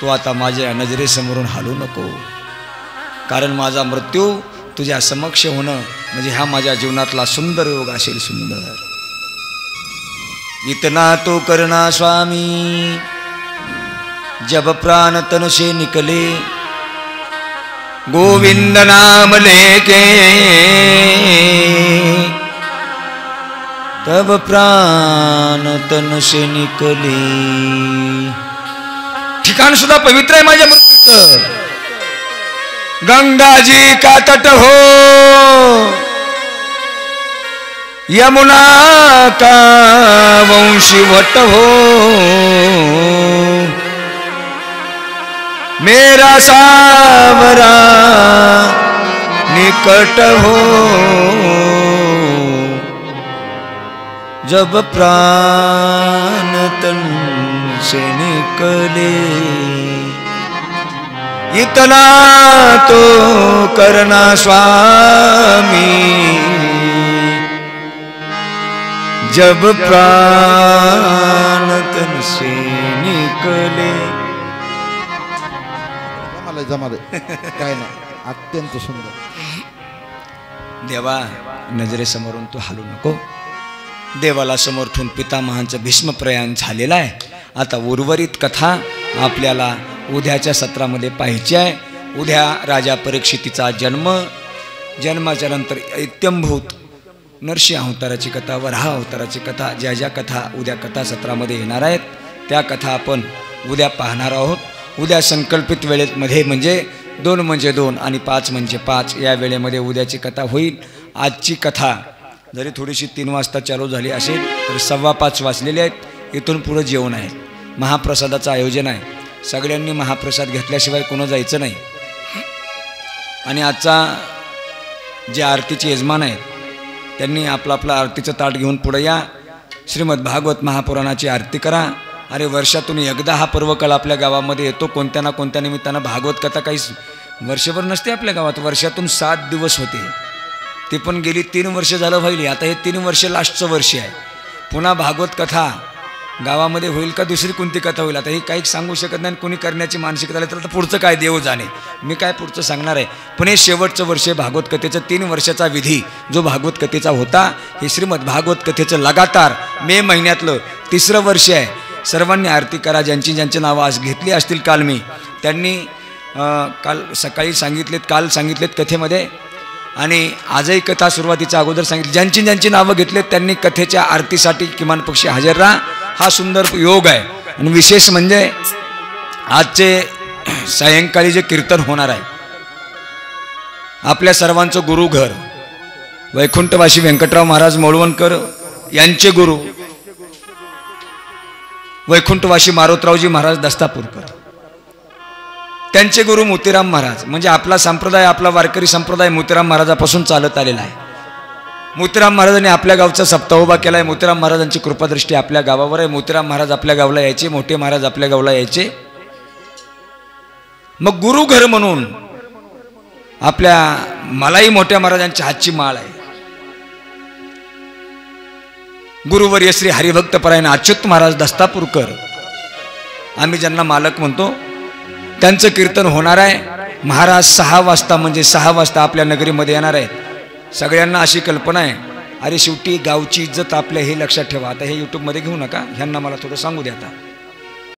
तू आता माझ्या नजरेसमोरून हलू नको. कारण माझा मृत्यू तुझ्या समक्ष होणं म्हणजे हा माझ्या जीवनातला सुंदर योग असेल. सुंदर इतना तो करना स्वामी जब प्राण तन से निकले गोविंद नाम लेके तब प्राण तन से निकले. ठिकाण सुद्धा पवित्र आहे माझ्या मृत्यूचं. गंगाजी का तट हो यमुना का वंशी वट हो मेरा सावरा निकट हो जब प्राण तन से निकले. इतना तो करना स्वामी जब प्राण तन से निकले. जमाले काय नाही अत्यंत सुंदर. देवा नजरेसमोरून तू हलू नको. देवाला समोर ठेवून पितामहांचं भीष्म प्रयाण झालेलं आहे. आता उर्वरित कथा आपल्याला उद्याच्या सत्रामध्ये पाहायची आहे. उद्या राजा परीक्षितीचा जन्म, जन्माच्या नंतर ऐत्यंभूत नरसिंह अवताराची कथा, वराह अवताराची कथा, ज्या ज्या कथा उद्या कथा सत्रामध्ये येणार आहेत त्या कथा आपण उद्या पाहणार आहोत. उद्या संकल्पित वेळेमध्ये म्हणजे 2 म्हणजे 2 आणि 5 म्हणजे 5 या वेळेमध्ये उद्याची कथा होईल. आजची कथा जरी थोडीशी 3 वाजता चालू झाली असेल तर 5:15 वाजलेले आहेत. इथून पुढं जेवण आहे. महाप्रसादाचं आयोजन आहे. सगळ्यांनी महाप्रसाद घेतल्याशिवाय कोण जायचं नाही. आणि आजचा जे आरतीचे यजमान आहेत त्यांनी आपलं आपलं आरतीचं ताट घेऊन पुढे या. श्रीमद भागवत महापुराणाची आरती करा. अरे वर्षातून एकदा हा पर्वकाळ आपल्या गावामध्ये येतो. कोणत्या ना कोणत्या निमित्तानं भागवत कथा काही वर्षभर नसते आपल्या गावात. वर्षातून 7 दिवस होते. ते पण गेली 3 वर्ष झालं व्हायली. आता हे 3 वर्ष लास्टचं वर्ष आहे. पुन्हा भागवत कथा गावामध्ये होईल का दुसरी कोणती कथा होईल आता हे काही सांगू शकत नाही. कोणी करण्याची मानसिकता आली तर आता पुढचं काय देव जाणे. मी काय पुढचं सांगणार आहे. पण हे शेवटचं वर्ष भागवत कथेचं 3 वर्षाचा विधी जो भागवत कथेचा होता हे श्रीमद भागवत कथेचं लगातार मे महिन्यातलं 3रं वर्ष आहे. सर्वांनी आरती करा. ज्यांची ज्यांची नावं आज घेतली असतील काल मी त्यांनी काल सकाळी सांगितलेत, काल सांगितलेत कथेमध्ये आणि आजही कथा सुरुवातीच्या अगोदर सांगितली. ज्यांची ज्यांची नावं घेतलेत त्यांनी कथेच्या आरतीसाठी किमान पक्षी हजर राहा. हा सुंदर योग आहे. आणि विशेष म्हणजे आजचे सायंकाळी जे कीर्तन होणार आहे आपल्या सर्वांचं गुरुघर वैकुंठवासी व्यंकटराव महाराज मोळवणकर यांचे गुरु वैकुंठवासी मारोतरावजी महाराज दस्तापूरकर, त्यांचे गुरु मोतीराम महाराज. म्हणजे आपला संप्रदाय, आपला वारकरी संप्रदाय मोतीराम महाराजापासून चालत आलेला आहे. मोतीराम महाराजांनी आपल्या गावचा सप्ताह उभा केला आहे. मोतीराम महाराजांची कृपादृष्टी आपल्या गावावर आहे. मोतीराम महाराज आपल्या गावाला यायचे, मोठे महाराज आपल्या गावाला यायचे. मग गुरु घर म्हणून आपल्या मलाही मोठ्या महाराजांच्या हातची माळ आहे. गुरुवर्य श्री हरिभक्त परायण अच्युत महाराज दस्तापूरकर, आम्ही ज्यांना मालक म्हणतो, त्यांचं कीर्तन होणार आहे. महाराज 6 वाजता, म्हणजे 6 वाजता आपल्या नगरीमध्ये येणार आहेत. सगळ्यांना अशी कल्पना आहे, अरे शेवटी गावची इज्जत आपल्या, हे लक्षात ठेवा. आता हे यूट्यूबमध्ये घेऊ नका, ह्यांना मला थोडं सांगू द्या. आता